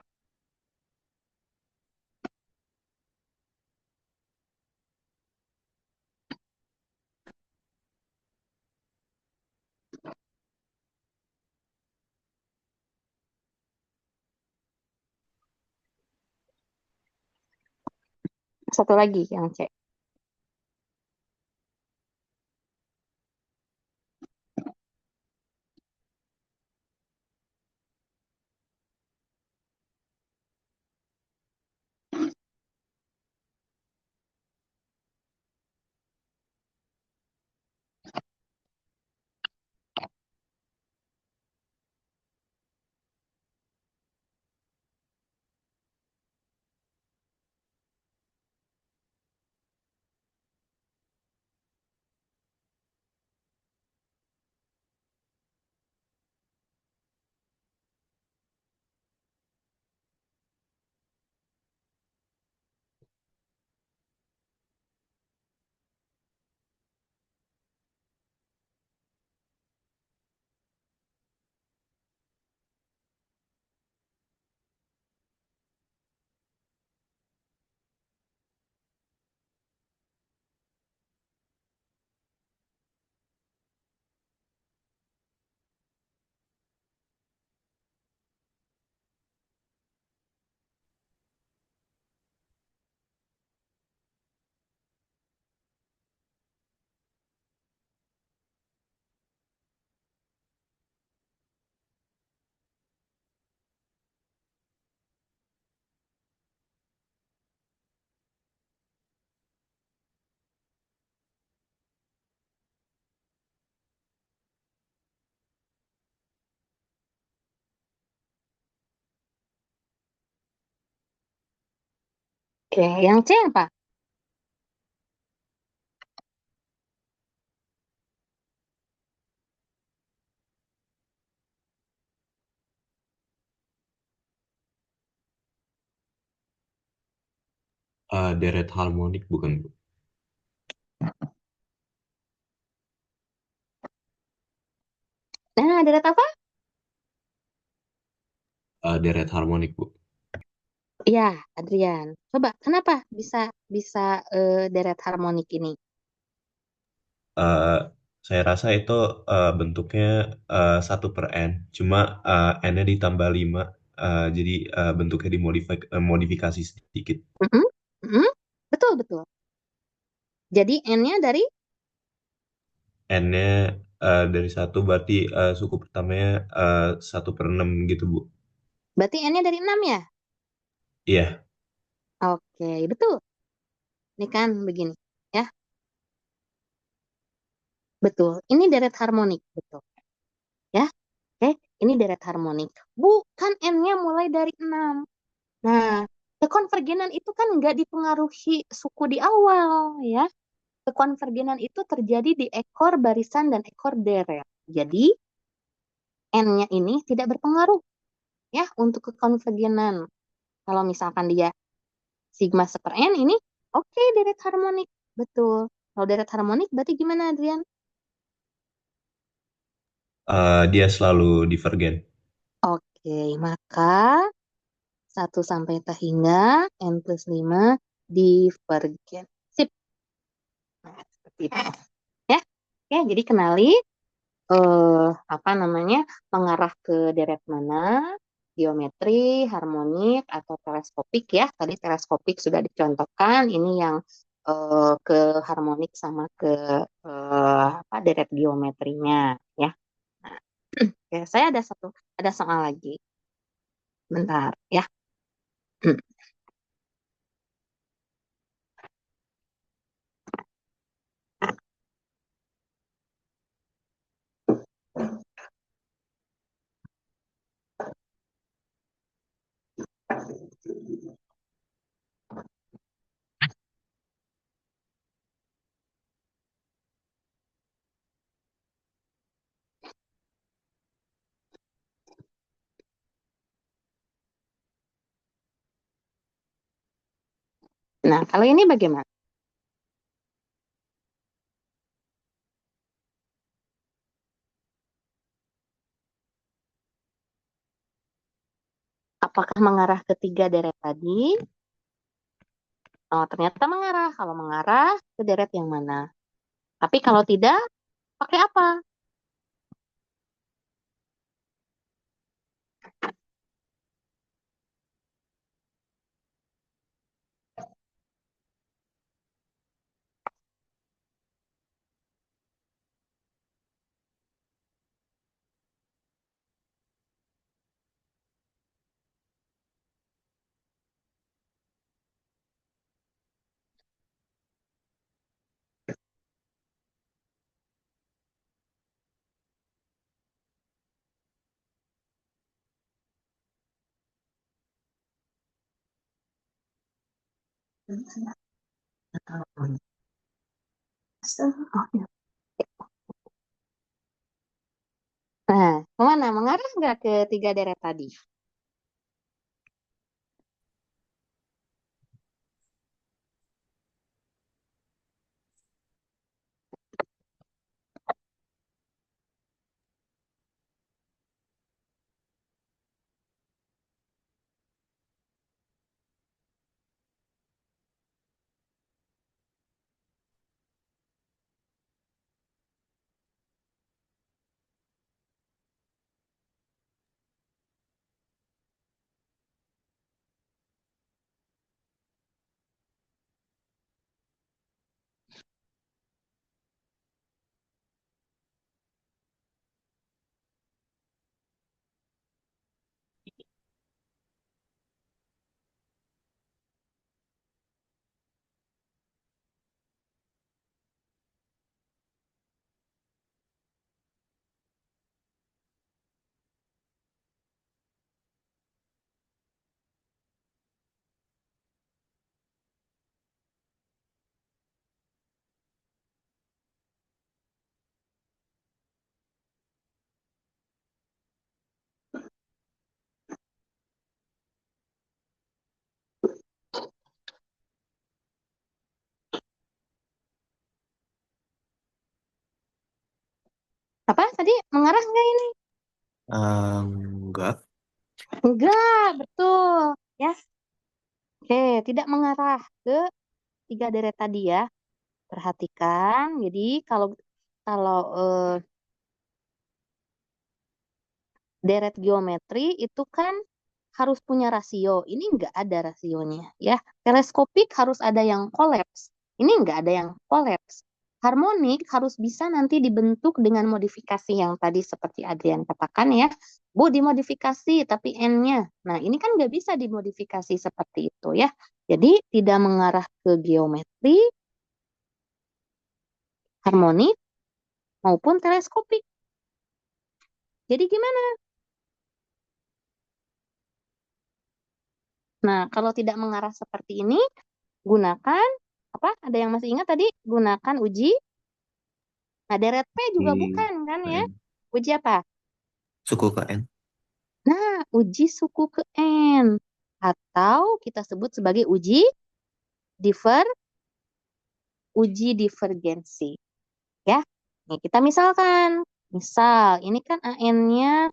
Satu lagi yang C. Oke, yang C apa? Deret harmonik bukan, Bu? Nah, deret apa? Deret harmonik, Bu. Ya, Adrian. Coba, kenapa bisa bisa deret harmonik ini? Eh, saya rasa itu bentuknya 1/n, cuma n-nya ditambah 5, jadi bentuknya dimodifikasi sedikit. Mm-mm, mm-mm. Betul, betul. Jadi N-nya dari, N-nya dari satu, berarti suku pertamanya 1/6 gitu, Bu. berarti N-nya dari 6 ya? Iya. Oke, betul. Ini kan begini. Ya, betul. Ini deret harmonik, betul. Ya, oke. Ini deret harmonik. Bukan N-nya mulai dari 6. Nah, kekonvergenan itu kan nggak dipengaruhi suku di awal, ya. Kekonvergenan itu terjadi di ekor barisan dan ekor deret. Jadi, N-nya ini tidak berpengaruh ya untuk kekonvergenan. Kalau misalkan dia sigma seper N ini, oke, deret harmonik. Betul. Kalau deret harmonik berarti gimana, Adrian? Dia selalu divergen. Oke, maka satu sampai tak hingga N plus 5 divergen. Sip. Nah, seperti itu. Ya, oke, jadi kenali apa namanya, mengarah ke deret mana, geometri, harmonik, atau teleskopik ya. Tadi teleskopik sudah dicontohkan, ini yang ke harmonik sama ke apa, deret geometrinya ya. Nah, oke, saya ada soal lagi. Bentar ya. Nah, kalau ini bagaimana? Apakah mengarah ke tiga deret tadi? Oh, ternyata mengarah. Kalau mengarah ke deret yang mana? Tapi kalau tidak, pakai apa? Nah, kemana? Mengarah nggak ke tiga deret tadi? Apa tadi? Mengarah nggak ini? Enggak. Enggak, betul. Ya, oke, tidak mengarah ke tiga deret tadi ya. Perhatikan. Jadi kalau kalau deret geometri itu kan harus punya rasio. Ini enggak ada rasionya ya. Teleskopik harus ada yang kolaps. Ini enggak ada yang kolaps. Harmonik harus bisa nanti dibentuk dengan modifikasi yang tadi seperti Adrian katakan ya. Bu, dimodifikasi tapi N-nya. Nah, ini kan nggak bisa dimodifikasi seperti itu ya. Jadi tidak mengarah ke geometri, harmonik, maupun teleskopik. Jadi gimana? Nah, kalau tidak mengarah seperti ini, gunakan apa? Ada yang masih ingat tadi? Gunakan uji. Nah, deret P juga Di bukan kan ya? KN. Uji apa? Suku KN. Nah, uji suku ke N. Atau kita sebut sebagai diver, uji divergensi. Ya, nih kita misalkan. Misal, ini kan AN-nya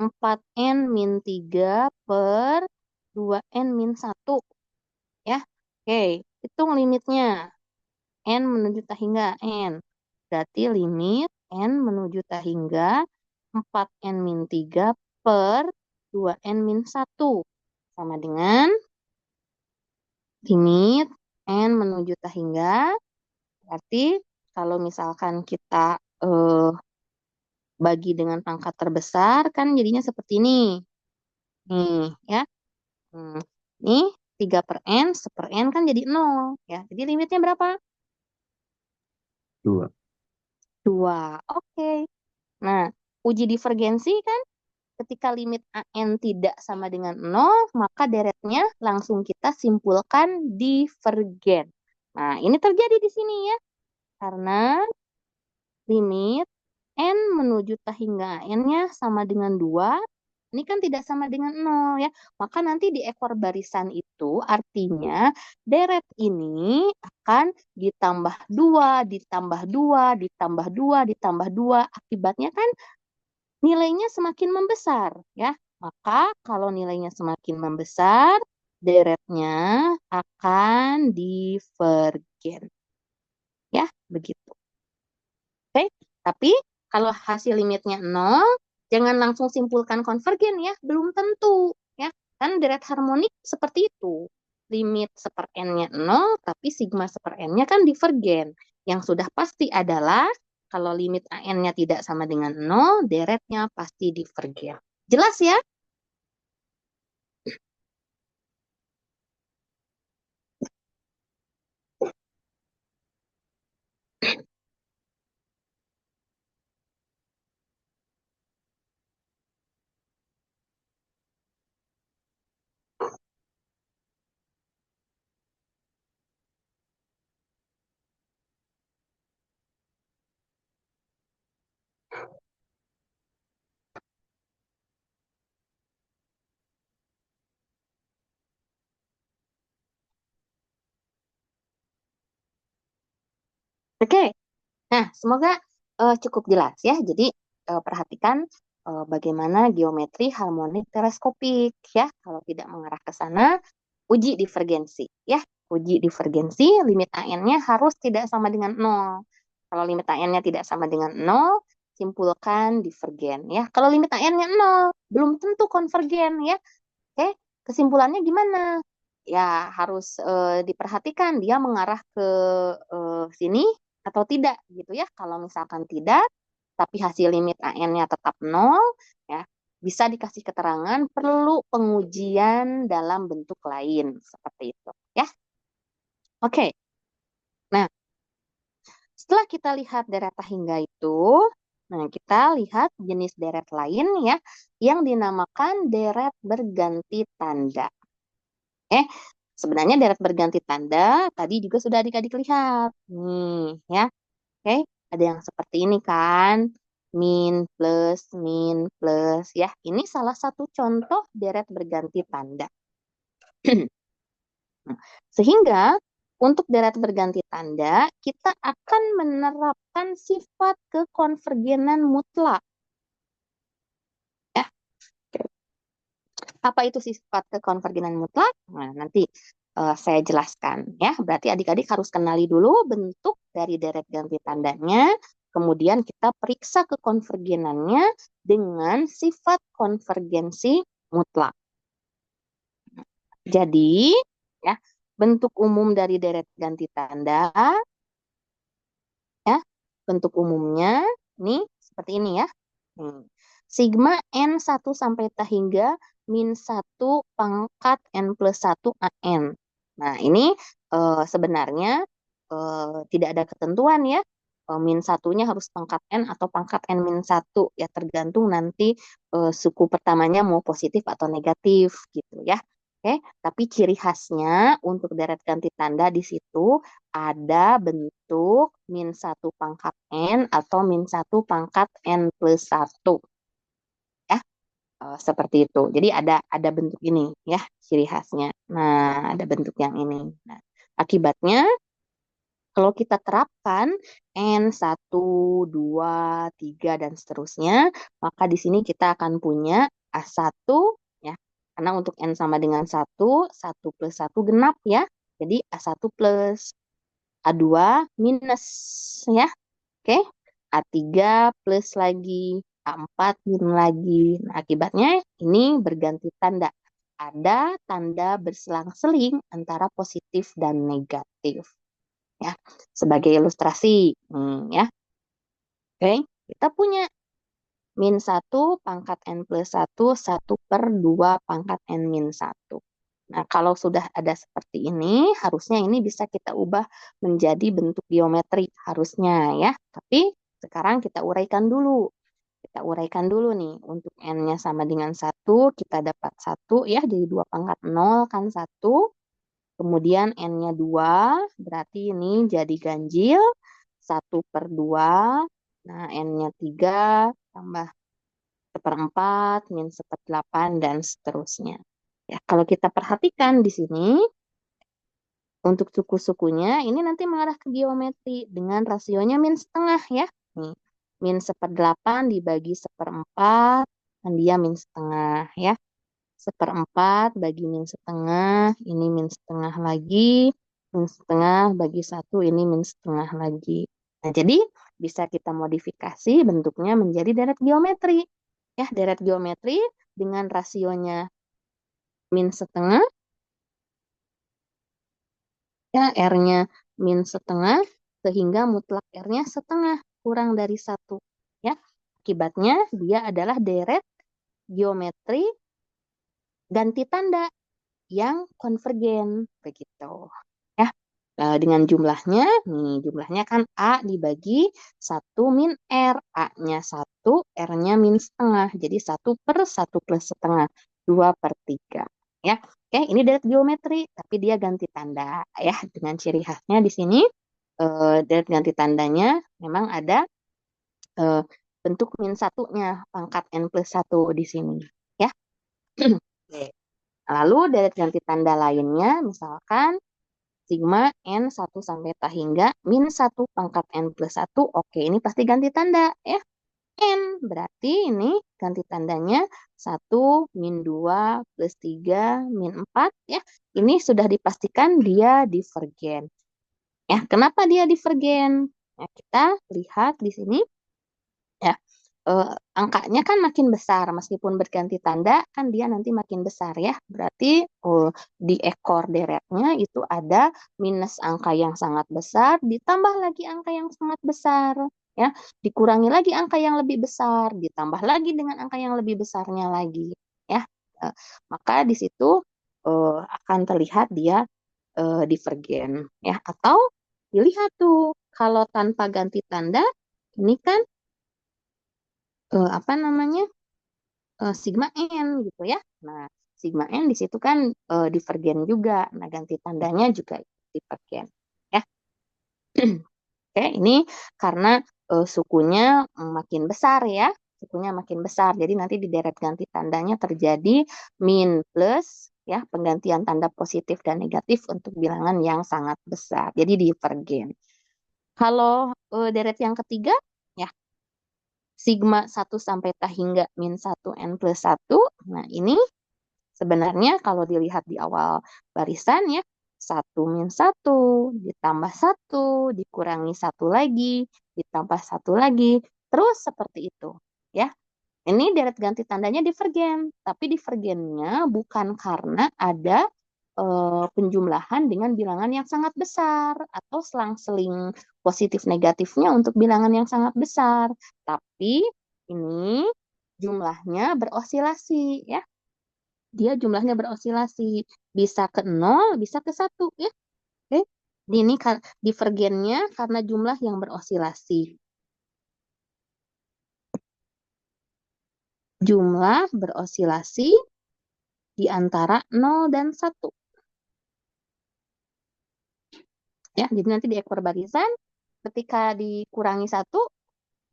4N-3 per 2N-1. Ya, oke. Hitung limitnya. N menuju tak hingga N. Berarti limit N menuju tak hingga 4N-3 per 2N-1. Sama dengan limit N menuju tak hingga. Berarti kalau misalkan kita bagi dengan pangkat terbesar, kan jadinya seperti ini. Nih, ya. Hmm. Nih, 3 per N, 1 per N kan jadi 0. Ya. Jadi limitnya berapa? 2. 2. Oke. Nah, uji divergensi kan ketika limit AN tidak sama dengan 0, maka deretnya langsung kita simpulkan divergen. Nah, ini terjadi di sini ya. Karena limit N menuju tak hingga N-nya sama dengan 2, ini kan tidak sama dengan 0 ya. Maka nanti di ekor barisan itu artinya deret ini akan ditambah 2, ditambah 2, ditambah 2, ditambah 2. Akibatnya kan nilainya semakin membesar ya. Maka kalau nilainya semakin membesar, deretnya akan divergen. Ya, begitu. Oke, tapi kalau hasil limitnya 0, jangan langsung simpulkan konvergen ya, belum tentu ya. Kan deret harmonik seperti itu. Limit seper n-nya 0, tapi sigma seper n-nya kan divergen. Yang sudah pasti adalah kalau limit an-nya tidak sama dengan 0, deretnya pasti divergen. Jelas ya? Oke. Nah, semoga cukup jelas ya. Jadi perhatikan bagaimana geometri harmonik teleskopik ya. Kalau tidak mengarah ke sana, uji divergensi ya. Uji divergensi limit AN-nya harus tidak sama dengan 0. Kalau limit AN-nya tidak sama dengan 0, simpulkan divergen ya. Kalau limit AN-nya 0, belum tentu konvergen ya. Oke, kesimpulannya gimana? Ya, harus diperhatikan dia mengarah ke sini atau tidak gitu ya. Kalau misalkan tidak, tapi hasil limit AN-nya tetap 0, ya, bisa dikasih keterangan perlu pengujian dalam bentuk lain seperti itu, ya. Oke. Nah, setelah kita lihat deret hingga itu, nah kita lihat jenis deret lain ya yang dinamakan deret berganti tanda. Sebenarnya deret berganti tanda tadi juga sudah adik-adik lihat. Nih, ya. Oke, ada yang seperti ini kan. Min plus ya. Ini salah satu contoh deret berganti tanda. Sehingga untuk deret berganti tanda kita akan menerapkan merupakan sifat kekonvergenan mutlak. Ya. Apa itu sifat kekonvergenan mutlak? Nah, nanti saya jelaskan ya. Berarti adik-adik harus kenali dulu bentuk dari deret ganti tandanya, kemudian kita periksa kekonvergenannya dengan sifat konvergensi mutlak. Jadi, ya, bentuk umum dari deret ganti tanda, ya, bentuk umumnya ini seperti ini ya. Sigma N1 sampai T hingga min 1 pangkat N plus 1 AN. Nah, ini sebenarnya tidak ada ketentuan ya. Min satunya harus pangkat N atau pangkat N min 1. Ya, tergantung nanti suku pertamanya mau positif atau negatif gitu ya. Oke, tapi ciri khasnya untuk deret ganti tanda di situ ada bentuk min 1 pangkat N atau min 1 pangkat N plus 1. Ya, seperti itu. Jadi ada bentuk ini ya ciri khasnya. Nah, ada bentuk yang ini. Nah, akibatnya kalau kita terapkan N1, 2, 3, dan seterusnya, maka di sini kita akan punya A1, ya. Karena untuk N sama dengan 1, 1 plus 1 genap, ya. Jadi A1 plus A2 minus, ya. Oke. A3 plus lagi, A4 min lagi. Nah, akibatnya ini berganti tanda. Ada tanda berselang-seling antara positif dan negatif. Ya, sebagai ilustrasi, ya. Oke, kita punya min 1 pangkat N plus 1, 1 per 2 pangkat N min 1. Nah, kalau sudah ada seperti ini, harusnya ini bisa kita ubah menjadi bentuk geometri, harusnya ya. Tapi sekarang kita uraikan dulu. Kita uraikan dulu nih, untuk N-nya sama dengan 1, kita dapat 1 ya, jadi 2 pangkat 0 kan 1. Kemudian N-nya 2, berarti ini jadi ganjil, 1 per 2. Nah, N-nya 3, tambah 1/4, min 1/8, dan seterusnya. Ya, kalau kita perhatikan di sini, untuk suku-sukunya, ini nanti mengarah ke geometri dengan rasionya min setengah ya. Nih, min 1/8 dibagi 1/4, dan dia min setengah ya. 1/4 bagi min setengah, ini min setengah lagi, min setengah bagi 1, ini min setengah lagi. Nah, jadi bisa kita modifikasi bentuknya menjadi deret geometri. Ya, deret geometri dengan rasionya min setengah, ya, R-nya min setengah, sehingga mutlak R-nya setengah, kurang dari 1. Ya, akibatnya dia adalah deret geometri ganti tanda yang konvergen begitu ya. Dengan jumlahnya nih, jumlahnya kan A dibagi 1 min R, A-nya 1, R-nya min setengah, jadi 1 per 1 plus setengah, 2/3 ya. Oke, ini deret geometri tapi dia ganti tanda ya, dengan ciri khasnya di sini deret ganti tandanya memang ada bentuk min satunya pangkat N plus 1 di sini ya. Oke. Lalu deret ganti tanda lainnya, misalkan sigma N1 sampai T hingga min 1 pangkat N plus 1, oke ini pasti ganti tanda ya. N, berarti ini ganti tandanya 1, min 2, plus 3, min 4 ya. Ini sudah dipastikan dia divergen. Ya, kenapa dia divergen? Nah, kita lihat di sini ya. Angkanya kan makin besar, meskipun berganti tanda kan dia nanti makin besar ya. Berarti di ekor deretnya itu ada minus angka yang sangat besar, ditambah lagi angka yang sangat besar ya, dikurangi lagi angka yang lebih besar, ditambah lagi dengan angka yang lebih besarnya lagi ya. Maka di situ akan terlihat dia divergen ya. Atau dilihat tuh kalau tanpa ganti tanda ini kan apa namanya sigma n gitu ya. Nah, sigma n di situ kan divergen juga. Nah, ganti tandanya juga divergen ya. Oke, ini karena sukunya makin besar ya. Sukunya makin besar. Jadi nanti di deret ganti tandanya terjadi min plus ya, penggantian tanda positif dan negatif untuk bilangan yang sangat besar. Jadi divergen. Kalau deret yang ketiga, ya sigma 1 sampai ta hingga min 1 n plus 1. Nah, ini sebenarnya kalau dilihat di awal barisan ya, 1 min 1 ditambah 1 dikurangi 1 lagi, ditambah 1 lagi, terus seperti itu. Ya, ini deret ganti tandanya divergen, tapi divergennya bukan karena ada penjumlahan dengan bilangan yang sangat besar atau selang-seling positif negatifnya untuk bilangan yang sangat besar, tapi ini jumlahnya berosilasi ya. Dia jumlahnya berosilasi, bisa ke 0, bisa ke 1 ya. Oke. Ini divergennya karena jumlah yang berosilasi. Jumlah berosilasi di antara 0 dan 1. Ya, jadi nanti di ekor barisan ketika dikurangi 1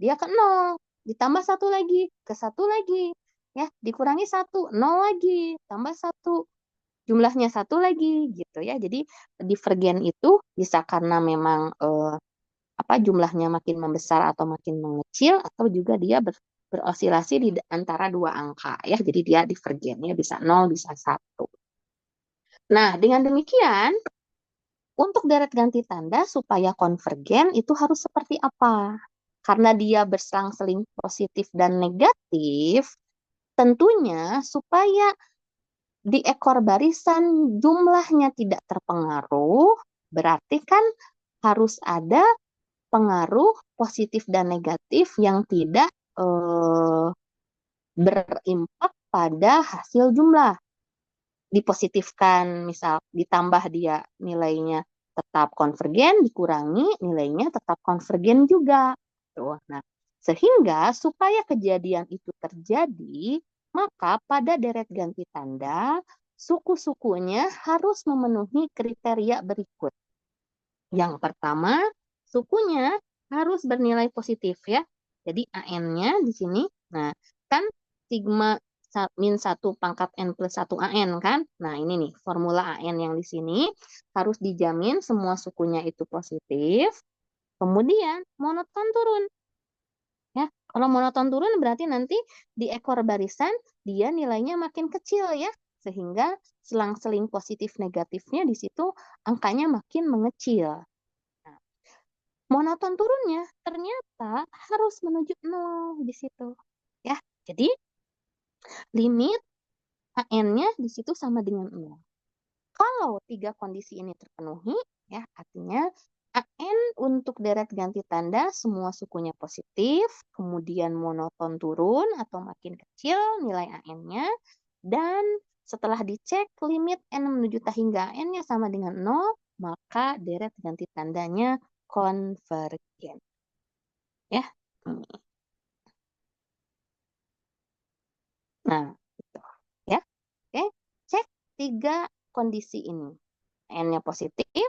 dia ke 0, ditambah 1 lagi, ke 1 lagi. Ya, dikurangi 1, 0 lagi, tambah 1. Jumlahnya 1 lagi gitu ya. Jadi divergen itu bisa karena memang jumlahnya makin membesar atau makin mengecil, atau juga dia berosilasi di antara dua angka ya. Jadi dia divergennya bisa 0, bisa 1. Nah, dengan demikian untuk deret ganti tanda supaya konvergen itu harus seperti apa? Karena dia berselang-seling positif dan negatif, tentunya supaya di ekor barisan jumlahnya tidak terpengaruh, berarti kan harus ada pengaruh positif dan negatif yang tidak berimpak pada hasil jumlah. Dipositifkan, misal ditambah dia nilainya tetap konvergen, dikurangi nilainya tetap konvergen juga. Tuh. Nah, sehingga supaya kejadian itu terjadi, maka pada deret ganti tanda, suku-sukunya harus memenuhi kriteria berikut. Yang pertama, sukunya harus bernilai positif ya. Jadi AN-nya di sini, nah kan sigma min 1 pangkat N plus 1 AN kan. Nah ini nih formula AN yang di sini harus dijamin semua sukunya itu positif. Kemudian monoton turun. Ya, kalau monoton turun berarti nanti di ekor barisan dia nilainya makin kecil ya. Sehingga selang-seling positif negatifnya di situ angkanya makin mengecil. Monoton turunnya ternyata harus menuju 0 di situ. Ya, jadi limit AN-nya di situ sama dengan 0. Kalau tiga kondisi ini terpenuhi, ya artinya AN untuk deret ganti tanda semua sukunya positif, kemudian monoton turun atau makin kecil nilai AN-nya, dan setelah dicek limit N menuju ta hingga N-nya sama dengan 0, maka deret ganti tandanya konvergen. Ya. Nah, gitu. Ya. Oke, cek tiga kondisi ini. N-nya positif,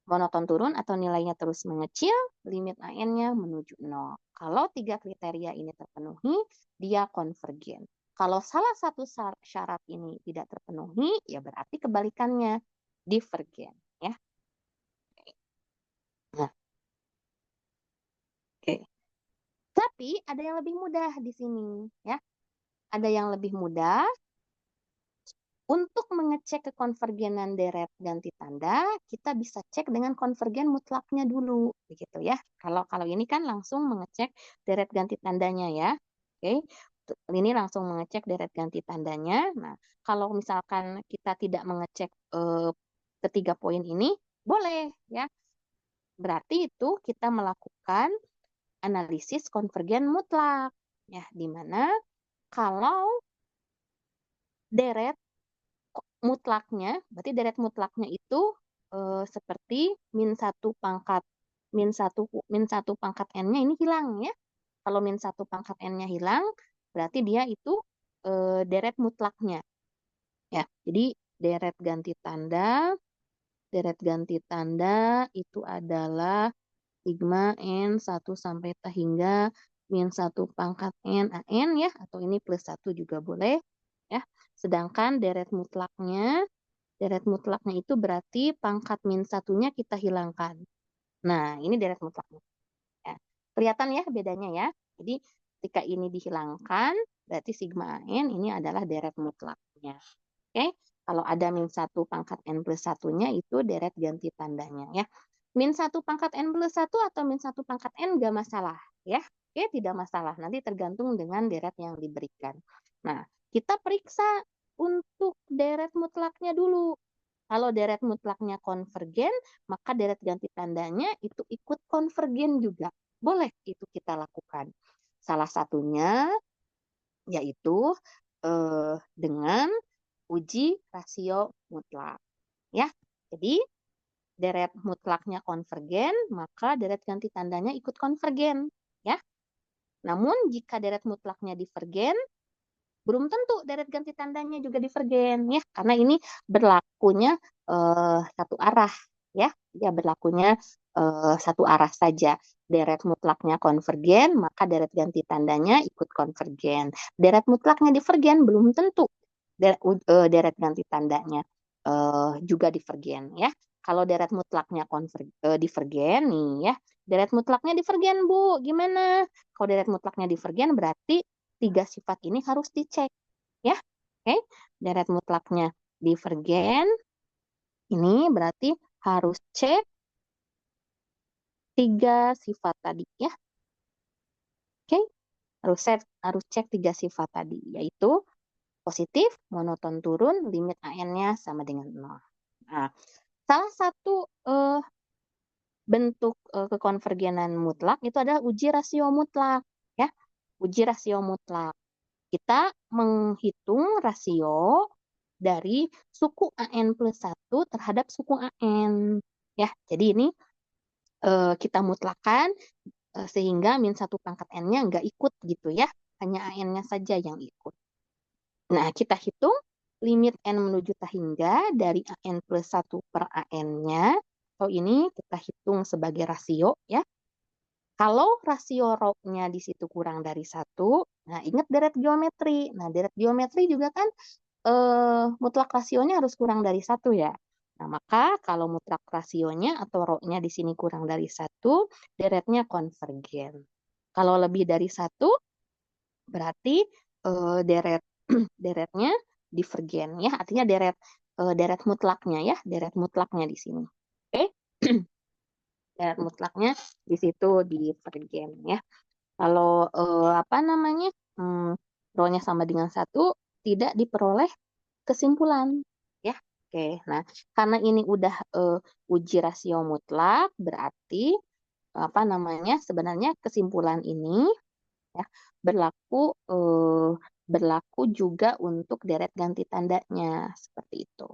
monoton turun atau nilainya terus mengecil, limit AN-nya menuju 0. Kalau tiga kriteria ini terpenuhi, dia konvergen. Kalau salah satu syarat ini tidak terpenuhi, ya berarti kebalikannya, divergen. Ya. Nah, oke. Tapi ada yang lebih mudah di sini. Ya. Ada yang lebih mudah. Untuk mengecek kekonvergenan deret ganti tanda, kita bisa cek dengan konvergen mutlaknya dulu, begitu ya. Kalau ini kan langsung mengecek deret ganti tandanya ya. Oke. Ini langsung mengecek deret ganti tandanya. Nah, kalau misalkan kita tidak mengecek ketiga poin ini, boleh ya. Berarti itu kita melakukan analisis konvergen mutlak. Ya, di mana kalau deret mutlaknya, berarti deret mutlaknya itu seperti min 1 pangkat min 1 pangkat N-nya ini hilang ya. Kalau min 1 pangkat N-nya hilang, berarti dia itu deret mutlaknya. Ya, jadi deret ganti tanda itu adalah sigma N 1 sampai ta hingga min 1 pangkat N AN ya, atau ini plus 1 juga boleh ya. Sedangkan deret mutlaknya itu berarti pangkat min satunya kita hilangkan. Nah, ini deret mutlaknya. Ya. Kelihatan ya bedanya ya. Jadi ketika ini dihilangkan, berarti sigma N ini adalah deret mutlaknya. Oke, kalau ada min 1 pangkat N plus 1-nya itu deret ganti tandanya ya. Min 1 pangkat N plus 1 atau min 1 pangkat N nggak masalah ya. Oke, tidak masalah. Nanti tergantung dengan deret yang diberikan. Nah, kita periksa untuk deret mutlaknya dulu. Kalau deret mutlaknya konvergen, maka deret ganti tandanya itu ikut konvergen juga. Boleh itu kita lakukan. Salah satunya yaitu dengan uji rasio mutlak. Ya, jadi deret mutlaknya konvergen, maka deret ganti tandanya ikut konvergen. Ya, namun jika deret mutlaknya divergen, belum tentu deret ganti tandanya juga divergen ya, karena ini berlakunya satu arah ya, berlakunya satu arah saja. Deret mutlaknya konvergen, maka deret ganti tandanya ikut konvergen. Deret mutlaknya divergen, belum tentu deret ganti tandanya juga divergen ya. Kalau deret mutlaknya divergen nih ya, deret mutlaknya divergen Bu, gimana? Kalau deret mutlaknya divergen berarti 3 sifat ini harus dicek ya. Oke, deret mutlaknya divergen ini berarti harus cek 3 sifat tadi ya. Oke, harus cek 3 sifat tadi, yaitu positif, monoton turun, limit AN-nya sama dengan 0. Nah, salah satu bentuk kekonvergenan mutlak itu adalah uji rasio mutlak ya. Uji rasio mutlak. Kita menghitung rasio dari suku AN plus 1 terhadap suku AN. Ya, jadi ini kita mutlakkan sehingga min 1 pangkat N-nya nggak ikut gitu ya. Hanya AN-nya saja yang ikut. Nah, kita hitung limit N menuju tahingga dari AN plus 1 per AN-nya. Atau ini kita hitung sebagai rasio ya. Kalau rasio rho-nya di situ kurang dari 1, nah ingat deret geometri. Nah, deret geometri juga kan mutlak rasionya harus kurang dari 1 ya. Nah, maka kalau mutlak rasionya atau rho-nya di sini kurang dari 1, deretnya konvergen. Kalau lebih dari 1, berarti deretnya divergen ya, artinya deret mutlaknya ya, deret mutlaknya di sini. Oke. Deret mutlaknya di situ divergen ya. Kalau apa namanya? Rho-nya sama dengan 1, tidak diperoleh kesimpulan ya. Oke, nah karena ini udah uji rasio mutlak, berarti apa namanya? Sebenarnya kesimpulan ini ya berlaku juga untuk deret ganti tandanya seperti itu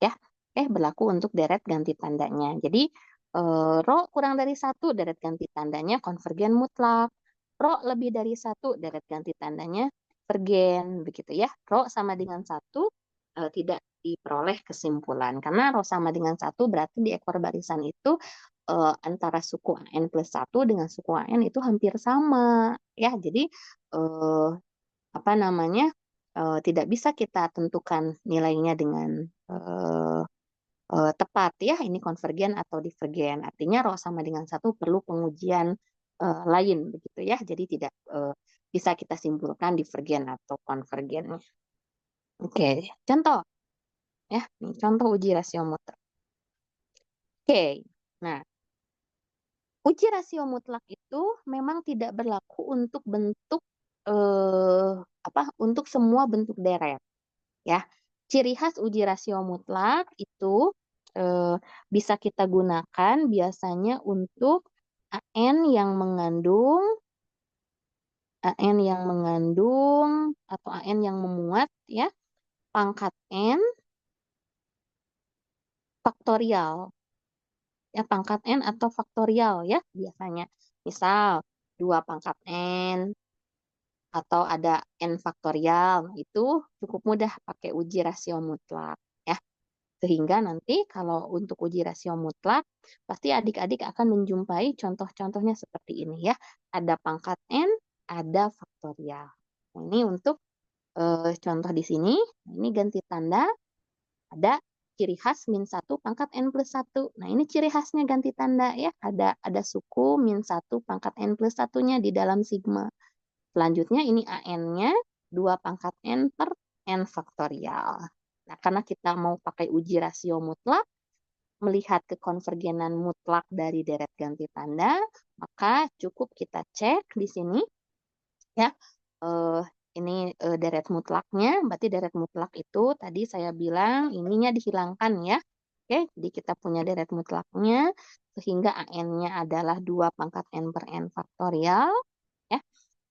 ya. Berlaku untuk deret ganti tandanya. Jadi rho kurang dari 1, deret ganti tandanya konvergen mutlak. Rho lebih dari 1, deret ganti tandanya divergen begitu ya. Rho sama dengan 1 tidak diperoleh kesimpulan, karena rho sama dengan 1 berarti di ekor barisan itu antara suku AN plus 1 dengan suku AN itu hampir sama ya. Jadi apa namanya, tidak bisa kita tentukan nilainya dengan tepat ya, ini konvergen atau divergen. Artinya rho sama dengan 1 perlu pengujian lain begitu ya. Jadi tidak bisa kita simpulkan divergen atau konvergen. Oke, contoh ya, ini contoh uji rasio mutlak. Oke, nah uji rasio mutlak itu memang tidak berlaku untuk bentuk untuk semua bentuk deret ya. Ciri khas uji rasio mutlak itu bisa kita gunakan biasanya untuk AN yang mengandung atau AN yang memuat ya pangkat N faktorial. Ya, pangkat N atau faktorial ya biasanya. Misal 2 pangkat N atau ada N faktorial. Itu cukup mudah pakai uji rasio mutlak ya. Sehingga nanti kalau untuk uji rasio mutlak pasti adik-adik akan menjumpai contoh-contohnya seperti ini ya. Ada pangkat N, ada faktorial. Nah, ini untuk contoh di sini. Ini ganti tanda, ada ciri khas min 1 pangkat N plus 1. Nah, ini ciri khasnya ganti tanda ya. Ada suku min 1 pangkat N plus 1-nya di dalam sigma. Selanjutnya ini AN-nya 2 pangkat N per N faktorial. Nah, karena kita mau pakai uji rasio mutlak, melihat kekonvergenan mutlak dari deret ganti tanda, maka cukup kita cek di sini ya. Ini deret mutlaknya, berarti deret mutlak itu tadi saya bilang ininya dihilangkan ya. Oke, jadi kita punya deret mutlaknya sehingga AN-nya adalah 2 pangkat N per N faktorial ya.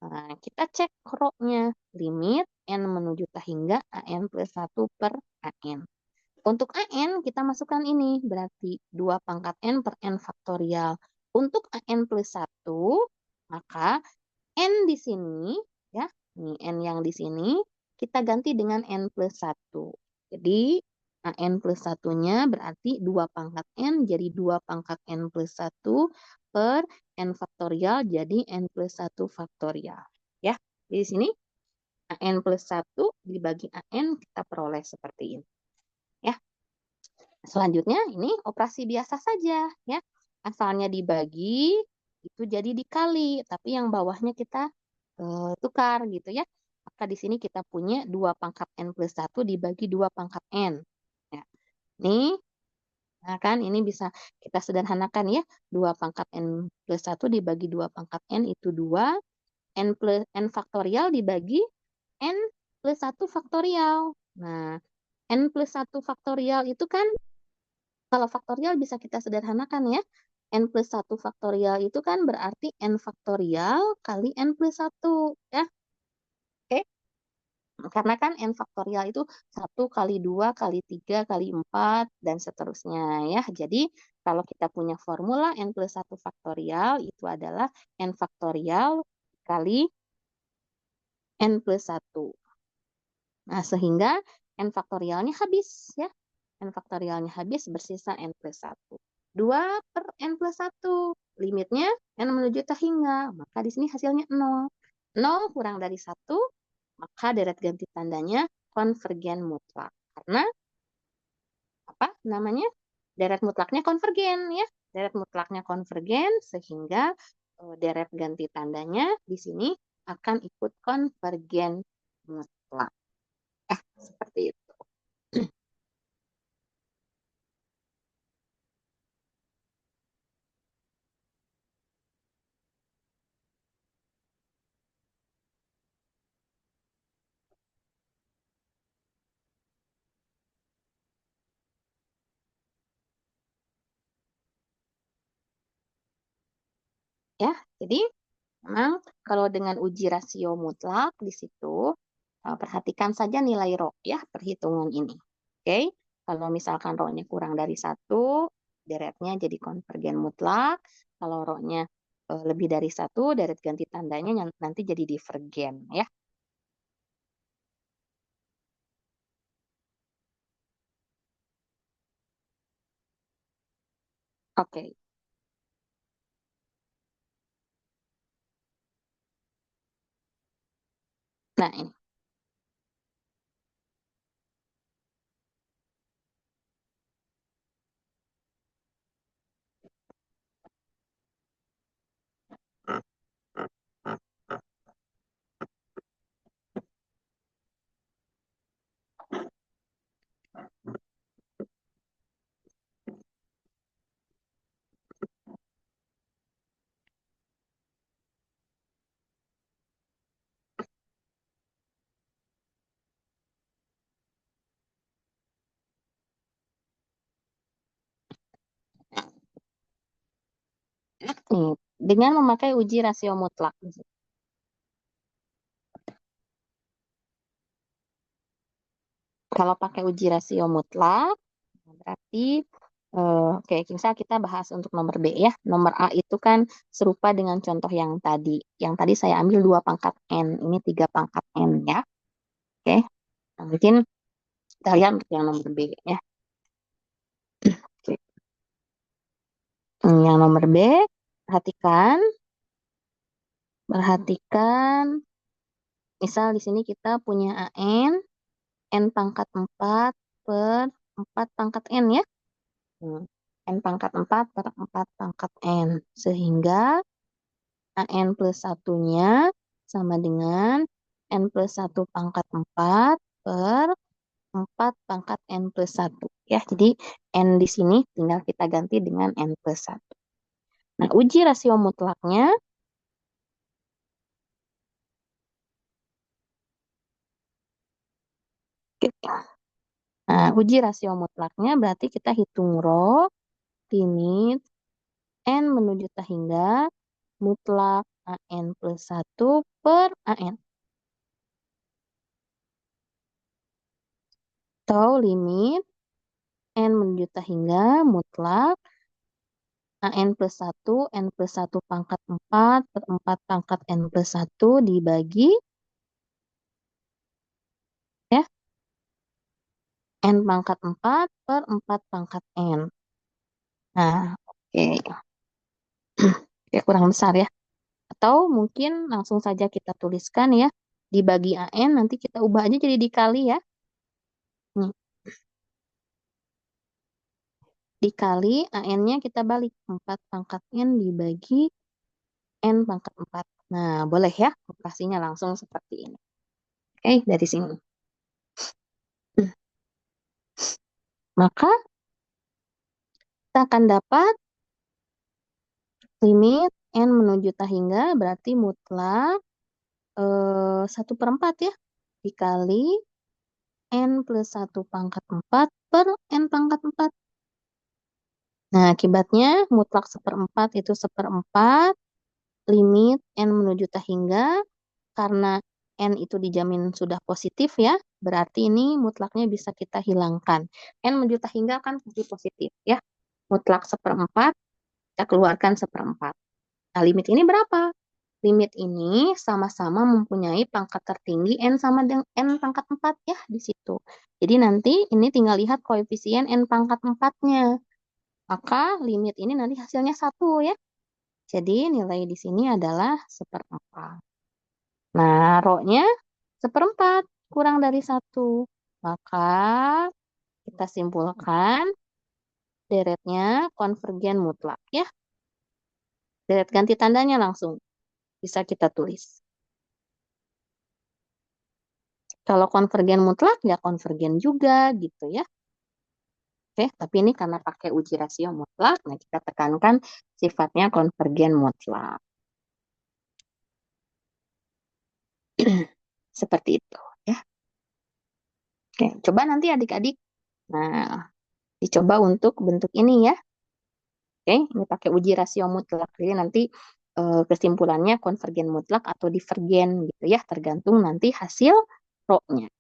Nah, kita cek rho-nya, limit N menuju hingga AN plus 1 per AN. Untuk AN kita masukkan ini, berarti 2 pangkat N per N faktorial. Untuk AN plus 1, maka N di sini, ya, ini N yang di sini, kita ganti dengan N plus 1. Jadi, N plus 1-nya berarti 2 pangkat N, jadi 2 pangkat N plus 1 per N faktorial, jadi N plus 1 faktorial. Ya, di sini N plus 1 dibagi AN, kita peroleh seperti ini. Ya, selanjutnya ini operasi biasa saja. Ya, asalnya dibagi, itu jadi dikali, tapi yang bawahnya kita tukar gitu ya. Maka di sini kita punya 2 pangkat N plus 1 dibagi 2 pangkat N. Ya. Nih, nah kan ini bisa kita sederhanakan ya. 2 pangkat N plus 1 dibagi 2 pangkat N itu 2. N plus N faktorial dibagi N plus 1 faktorial. Nah, N plus 1 faktorial itu kan, kalau faktorial bisa kita sederhanakan ya. N plus 1 faktorial itu kan berarti N faktorial kali N plus 1. Ya. Oke. Karena kan N faktorial itu 1 kali 2 kali 3 kali 4 dan seterusnya ya. Jadi kalau kita punya formula N plus 1 faktorial itu adalah N faktorial kali N plus 1. Nah, sehingga N faktorialnya habis ya. N faktorialnya habis, bersisa N plus 1. 2 per N plus 1. Limitnya N menuju hingga. Maka di sini hasilnya 0. 0 kurang dari 1, maka deret ganti tandanya konvergen mutlak. Karena apa namanya? Deret mutlaknya konvergen ya. Deret mutlaknya konvergen sehingga deret ganti tandanya di sini akan ikut konvergen mutlak. Seperti itu. Ya, jadi memang kalau dengan uji rasio mutlak di situ perhatikan saja nilai rho ya perhitungan ini. Oke, kalau misalkan rho-nya kurang dari 1, deretnya jadi konvergen mutlak. Kalau rho-nya lebih dari 1, deret ganti tandanya nanti jadi divergen ya. Oke. Nah, ini. Nih, dengan memakai uji rasio mutlak. Kalau pakai uji rasio mutlak, berarti oke, misal kita bahas untuk nomor B ya. Nomor A itu kan serupa dengan contoh yang tadi. Yang tadi saya ambil 2 pangkat N, ini 3 pangkat N ya. Oke, nah, mungkin kita lihat untuk yang nomor B ya. Oke. Yang nomor B, perhatikan, misal di sini kita punya AN, N pangkat 4 per 4 pangkat N ya. N pangkat 4 per 4 pangkat N. Sehingga AN plus 1-nya sama dengan N plus 1 pangkat 4 per 4 pangkat N plus 1. Ya, jadi N di sini tinggal kita ganti dengan N plus 1. Nah, uji rasio mutlaknya uji rasio mutlaknya berarti kita hitung rho limit N menuju hingga mutlak AN plus 1 per AN. Atau limit N menuju hingga mutlak AN plus 1, N plus 1 pangkat 4 per 4 pangkat N plus 1 dibagi ya N pangkat 4 per 4 pangkat N. Nah, oke. Ya, kurang besar ya. Atau mungkin langsung saja kita tuliskan ya. Dibagi AN, nanti kita ubah aja jadi dikali ya. Nih. Dikali AN-nya kita balik. 4 pangkat N dibagi N pangkat 4. Nah, boleh ya operasinya langsung seperti ini. Oke, dari sini. Maka kita akan dapat limit N menuju hingga berarti mutlak 1/4 ya. Dikali N plus 1 pangkat 4 per N pangkat 4. Nah, akibatnya mutlak 1/4 itu 1/4 limit N menuju hingga karena N itu dijamin sudah positif ya, berarti ini mutlaknya bisa kita hilangkan. N menuju hingga kan pasti positif ya. Mutlak 1/4, kita keluarkan 1/4. Nah, limit ini berapa? Limit ini sama-sama mempunyai pangkat tertinggi N sama dengan N pangkat 4 ya di situ. Jadi nanti ini tinggal lihat koefisien N pangkat 4-nya. Maka limit ini nanti hasilnya 1 ya. Jadi nilai di sini adalah 1/4. Nah, rho-nya 1/4 kurang dari 1. Maka kita simpulkan deretnya konvergen mutlak ya. Deret ganti tandanya langsung. Bisa kita tulis. Kalau konvergen mutlak ya konvergen juga gitu ya. Oke, tapi ini karena pakai uji rasio mutlak, nah kita tekankan sifatnya konvergen mutlak. Seperti itu ya. Oke, coba nanti adik-adik nah dicoba untuk bentuk ini ya. Oke, ini pakai uji rasio mutlak. Jadi nanti kesimpulannya konvergen mutlak atau divergen gitu ya, tergantung nanti hasil rho-nya.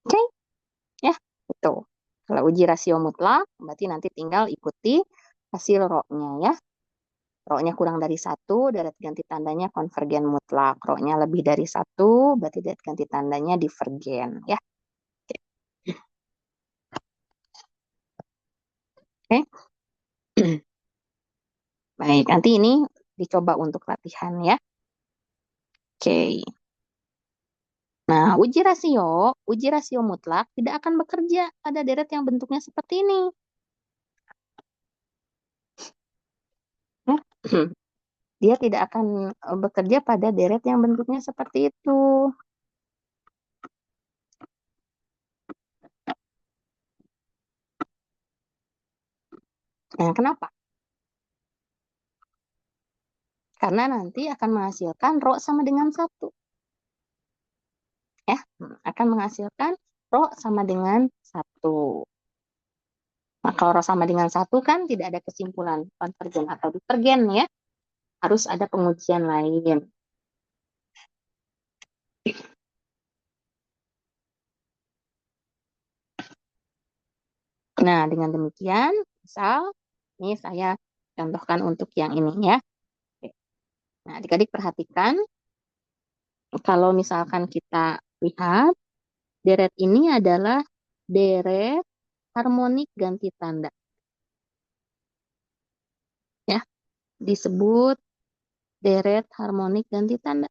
Oke, ya, itu. Kalau uji rasio mutlak, berarti nanti tinggal ikuti hasil rho-nya ya. Rho-nya kurang dari 1, deret ganti tandanya konvergen mutlak. Rho-nya lebih dari 1, berarti deret ganti tandanya divergen ya. Oke. Baik, nanti ini dicoba untuk latihan ya. Oke. Nah, uji rasio mutlak tidak akan bekerja pada deret yang bentuknya seperti ini. Dia tidak akan bekerja pada deret yang bentuknya seperti itu. Nah, kenapa? Karena nanti akan menghasilkan rho sama dengan 1. Ya, akan menghasilkan rho sama dengan 1. Nah, kalau rho sama dengan 1 kan tidak ada kesimpulan konvergen atau divergen ya. Harus ada pengujian lain. Nah, dengan demikian, misal ini saya contohkan untuk yang ini ya. Nah, adik-adik perhatikan, kalau misalkan kita lihat, deret ini adalah deret harmonik ganti tanda. Ya, disebut deret harmonik ganti tanda.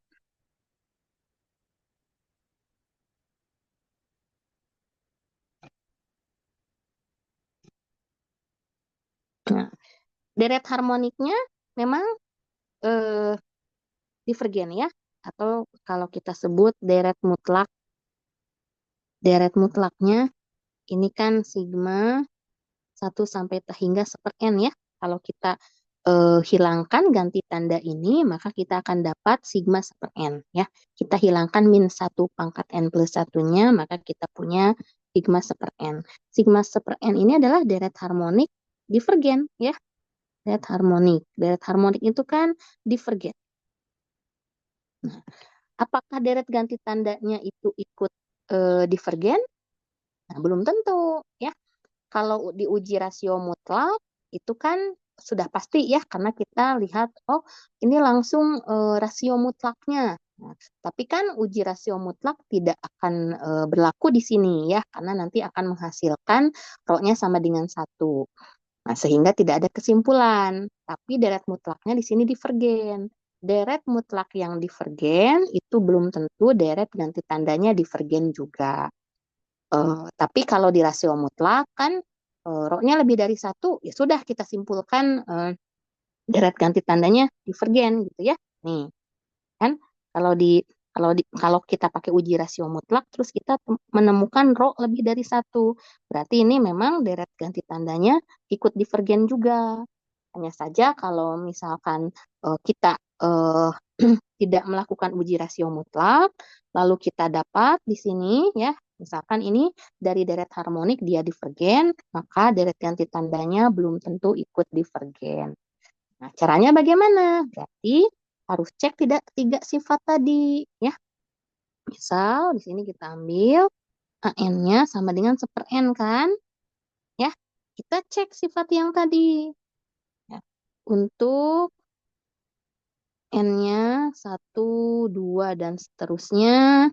Nah, deret harmoniknya memang eh, divergen ya, atau kalau kita sebut deret mutlak. Deret mutlaknya ini kan sigma 1 sampai hingga 1/n ya. Kalau kita hilangkan ganti tanda ini, maka kita akan dapat sigma 1/n ya. Kita hilangkan min 1 pangkat n plus satunya, maka kita punya sigma 1/n. Sigma 1/n ini adalah deret harmonik divergen ya. Deret harmonik. Deret harmonik itu kan divergen. Nah, apakah deret ganti tandanya itu ikut divergen? Nah, belum tentu ya. Kalau diuji rasio mutlak itu kan sudah pasti ya, karena kita lihat oh ini langsung rasio mutlaknya. Nah, tapi kan uji rasio mutlak tidak akan berlaku di sini ya, karena nanti akan menghasilkan rho-nya sama dengan 1. Nah, sehingga tidak ada kesimpulan. Tapi deret mutlaknya di sini divergen. Deret mutlak yang divergen itu belum tentu deret ganti tandanya divergen juga. Tapi kalau di rasio mutlak kan rho-nya lebih dari 1, ya sudah kita simpulkan deret ganti tandanya divergen gitu ya. Nih, kan kalau di kalau kita pakai uji rasio mutlak terus kita menemukan rho lebih dari 1, berarti ini memang deret ganti tandanya ikut divergen juga. Hanya saja kalau misalkan kita tidak melakukan uji rasio mutlak, lalu kita dapat di sini ya, misalkan ini dari deret harmonik dia divergen, maka deret ganti tandanya belum tentu ikut divergen. Nah, caranya bagaimana? Berarti harus cek tidak tiga sifat tadi ya. Misal di sini kita ambil AN-nya sama dengan 1/n kan? Ya. Kita cek sifat yang tadi. Ya. Untuk N-nya 1, 2, dan seterusnya,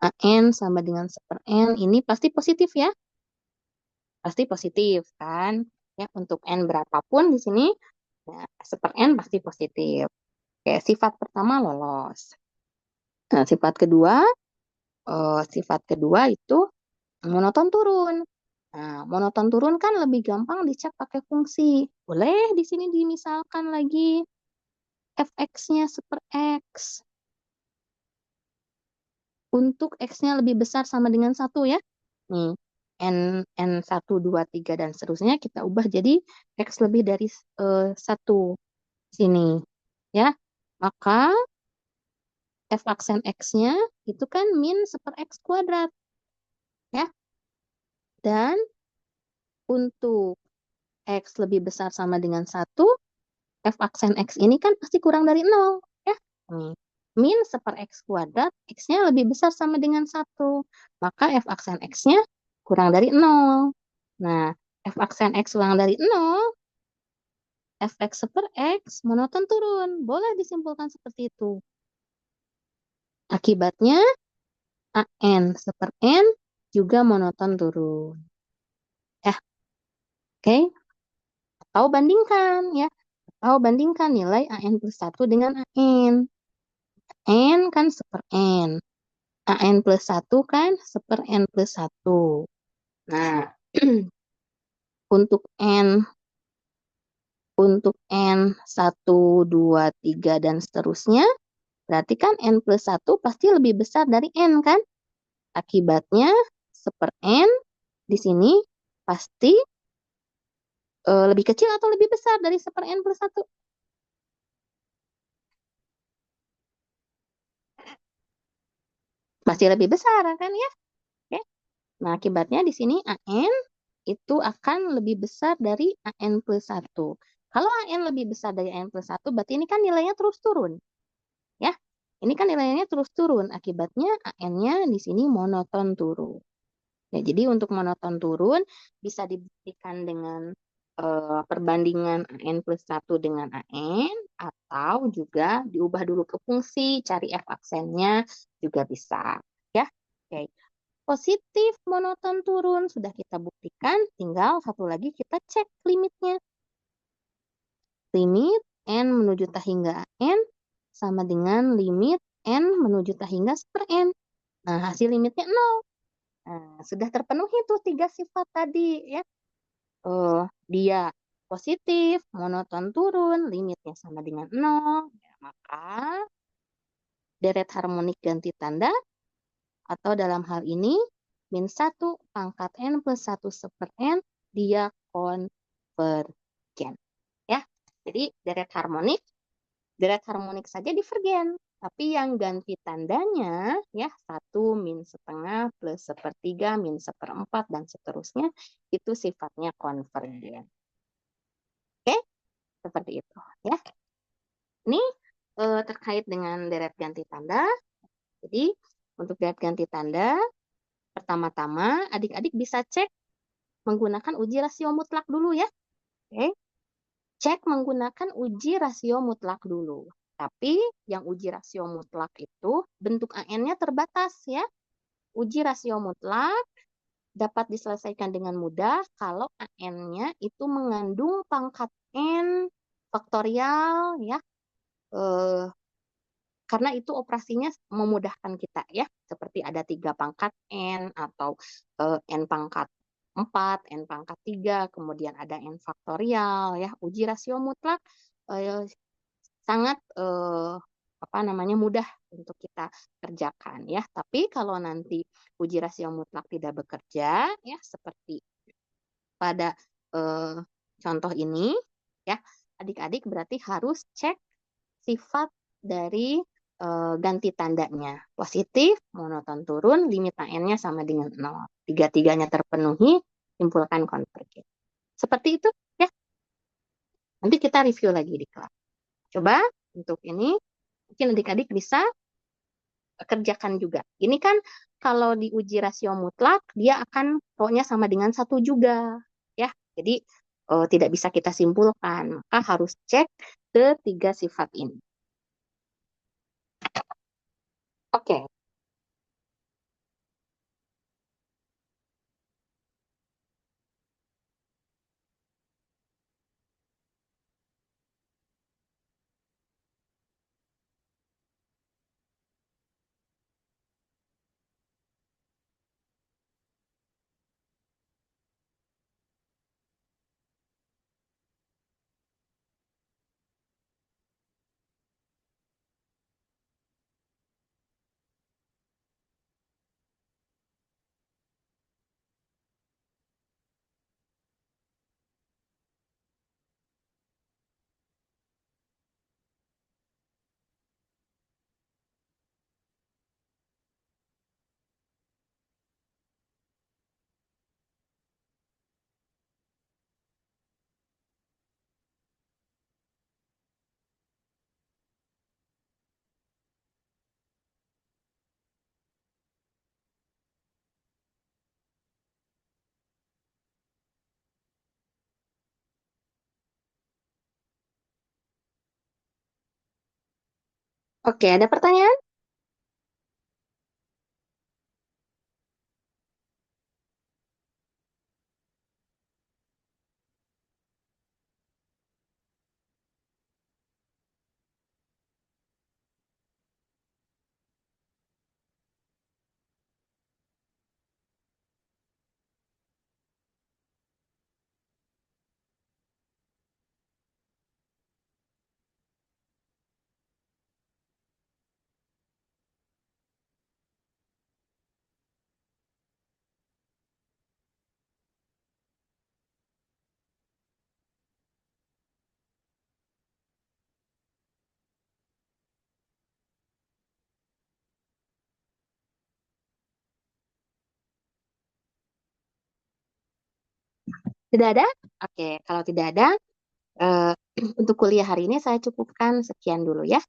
AN sama dengan 1/n, ini pasti positif ya. Pasti positif kan? Ya, untuk N berapapun di sini, ya, 1/n pasti positif. Oke, sifat pertama lolos. Nah, sifat kedua itu monoton turun. Nah, monoton turun kan lebih gampang dicek pakai fungsi. Boleh di sini dimisalkan lagi fx-nya 1/x. Untuk x-nya lebih besar sama dengan 1 ya. Nih, n1, 2, 3, dan seterusnya kita ubah jadi x lebih dari 1 sini. Ya, maka f aksen x-nya itu kan min 1/x kuadrat. Ya, dan untuk x lebih besar sama dengan 1, f aksen x ini kan pasti kurang dari 0. Ya, nih. Min 1/x kuadrat, x-nya lebih besar sama dengan 1. Maka f aksen x-nya kurang dari 0. Nah, f aksen x kurang dari 0, fx 1/x monoton turun. Boleh disimpulkan seperti itu. Akibatnya, an 1/n juga monoton turun. Oke? Atau bandingkan ya. Atau bandingkan nilai an plus 1 dengan an. N kan 1/n. an plus 1 kan 1/n plus 1. Nah, untuk n 1, 2, 3, dan seterusnya, berarti kan n plus 1 pasti lebih besar dari n kan? Akibatnya 1/n di sini pasti lebih kecil atau lebih besar dari 1/n plus 1? Pasti lebih besar kan ya? Oke. Nah, akibatnya di sini an itu akan lebih besar dari an plus 1. Kalau an lebih besar dari an plus 1, berarti ini kan nilainya terus turun. Ya, ini kan nilainya terus turun. Akibatnya an-nya di sini monoton turun. Ya, jadi untuk monoton turun bisa dibuktikan dengan perbandingan an plus 1 dengan an, atau juga diubah dulu ke fungsi, cari f aksennya juga bisa. Ya, oke. Positif monoton turun sudah kita buktikan, tinggal satu lagi kita cek limitnya. Limit n menuju hingga n sama dengan limit n menuju hingga 1/n. Nah, hasil limitnya 0. Nah, sudah terpenuhi tuh 3 sifat tadi ya. Dia positif, monoton turun, limitnya sama dengan 0, ya, maka deret harmonik ganti tanda atau dalam hal ini min 1 pangkat N plus 1 seper N dia konvergen. Ya, jadi deret harmonik saja divergen. Tapi yang ganti tandanya ya 1 min setengah plus sepertiga min seperempat dan seterusnya itu sifatnya konvergen. Oke, seperti itu ya. Ini terkait dengan deret ganti tanda. Jadi untuk deret ganti tanda pertama-tama adik-adik bisa cek menggunakan uji rasio mutlak dulu ya. Oke. Cek menggunakan uji rasio mutlak dulu. Tapi yang uji rasio mutlak itu bentuk AN-nya terbatas ya. Uji rasio mutlak dapat diselesaikan dengan mudah kalau AN-nya itu mengandung pangkat N faktorial ya. Karena itu operasinya memudahkan kita ya. Seperti ada 3 pangkat N atau N pangkat 4, N pangkat 3, kemudian ada N faktorial ya. Uji rasio mutlak sangat mudah untuk kita kerjakan ya. Tapi kalau nanti uji rasio mutlak tidak bekerja ya seperti pada contoh ini ya, adik-adik berarti harus cek sifat dari ganti tandanya. Positif, monoton turun, limit AN-nya sama dengan 0. Tiga-tiganya terpenuhi, simpulkan konvergen. Seperti itu ya. Nanti kita review lagi di kelas. Coba untuk ini mungkin adik-adik bisa kerjakan juga. Ini kan kalau diuji rasio mutlak dia akan rho-nya sama dengan 1 juga ya. Jadi tidak bisa kita simpulkan, maka harus cek ketiga sifat ini. Oke. Oke, ada pertanyaan? Tidak ada? Oke, kalau tidak ada, untuk kuliah hari ini saya cukupkan sekian dulu ya.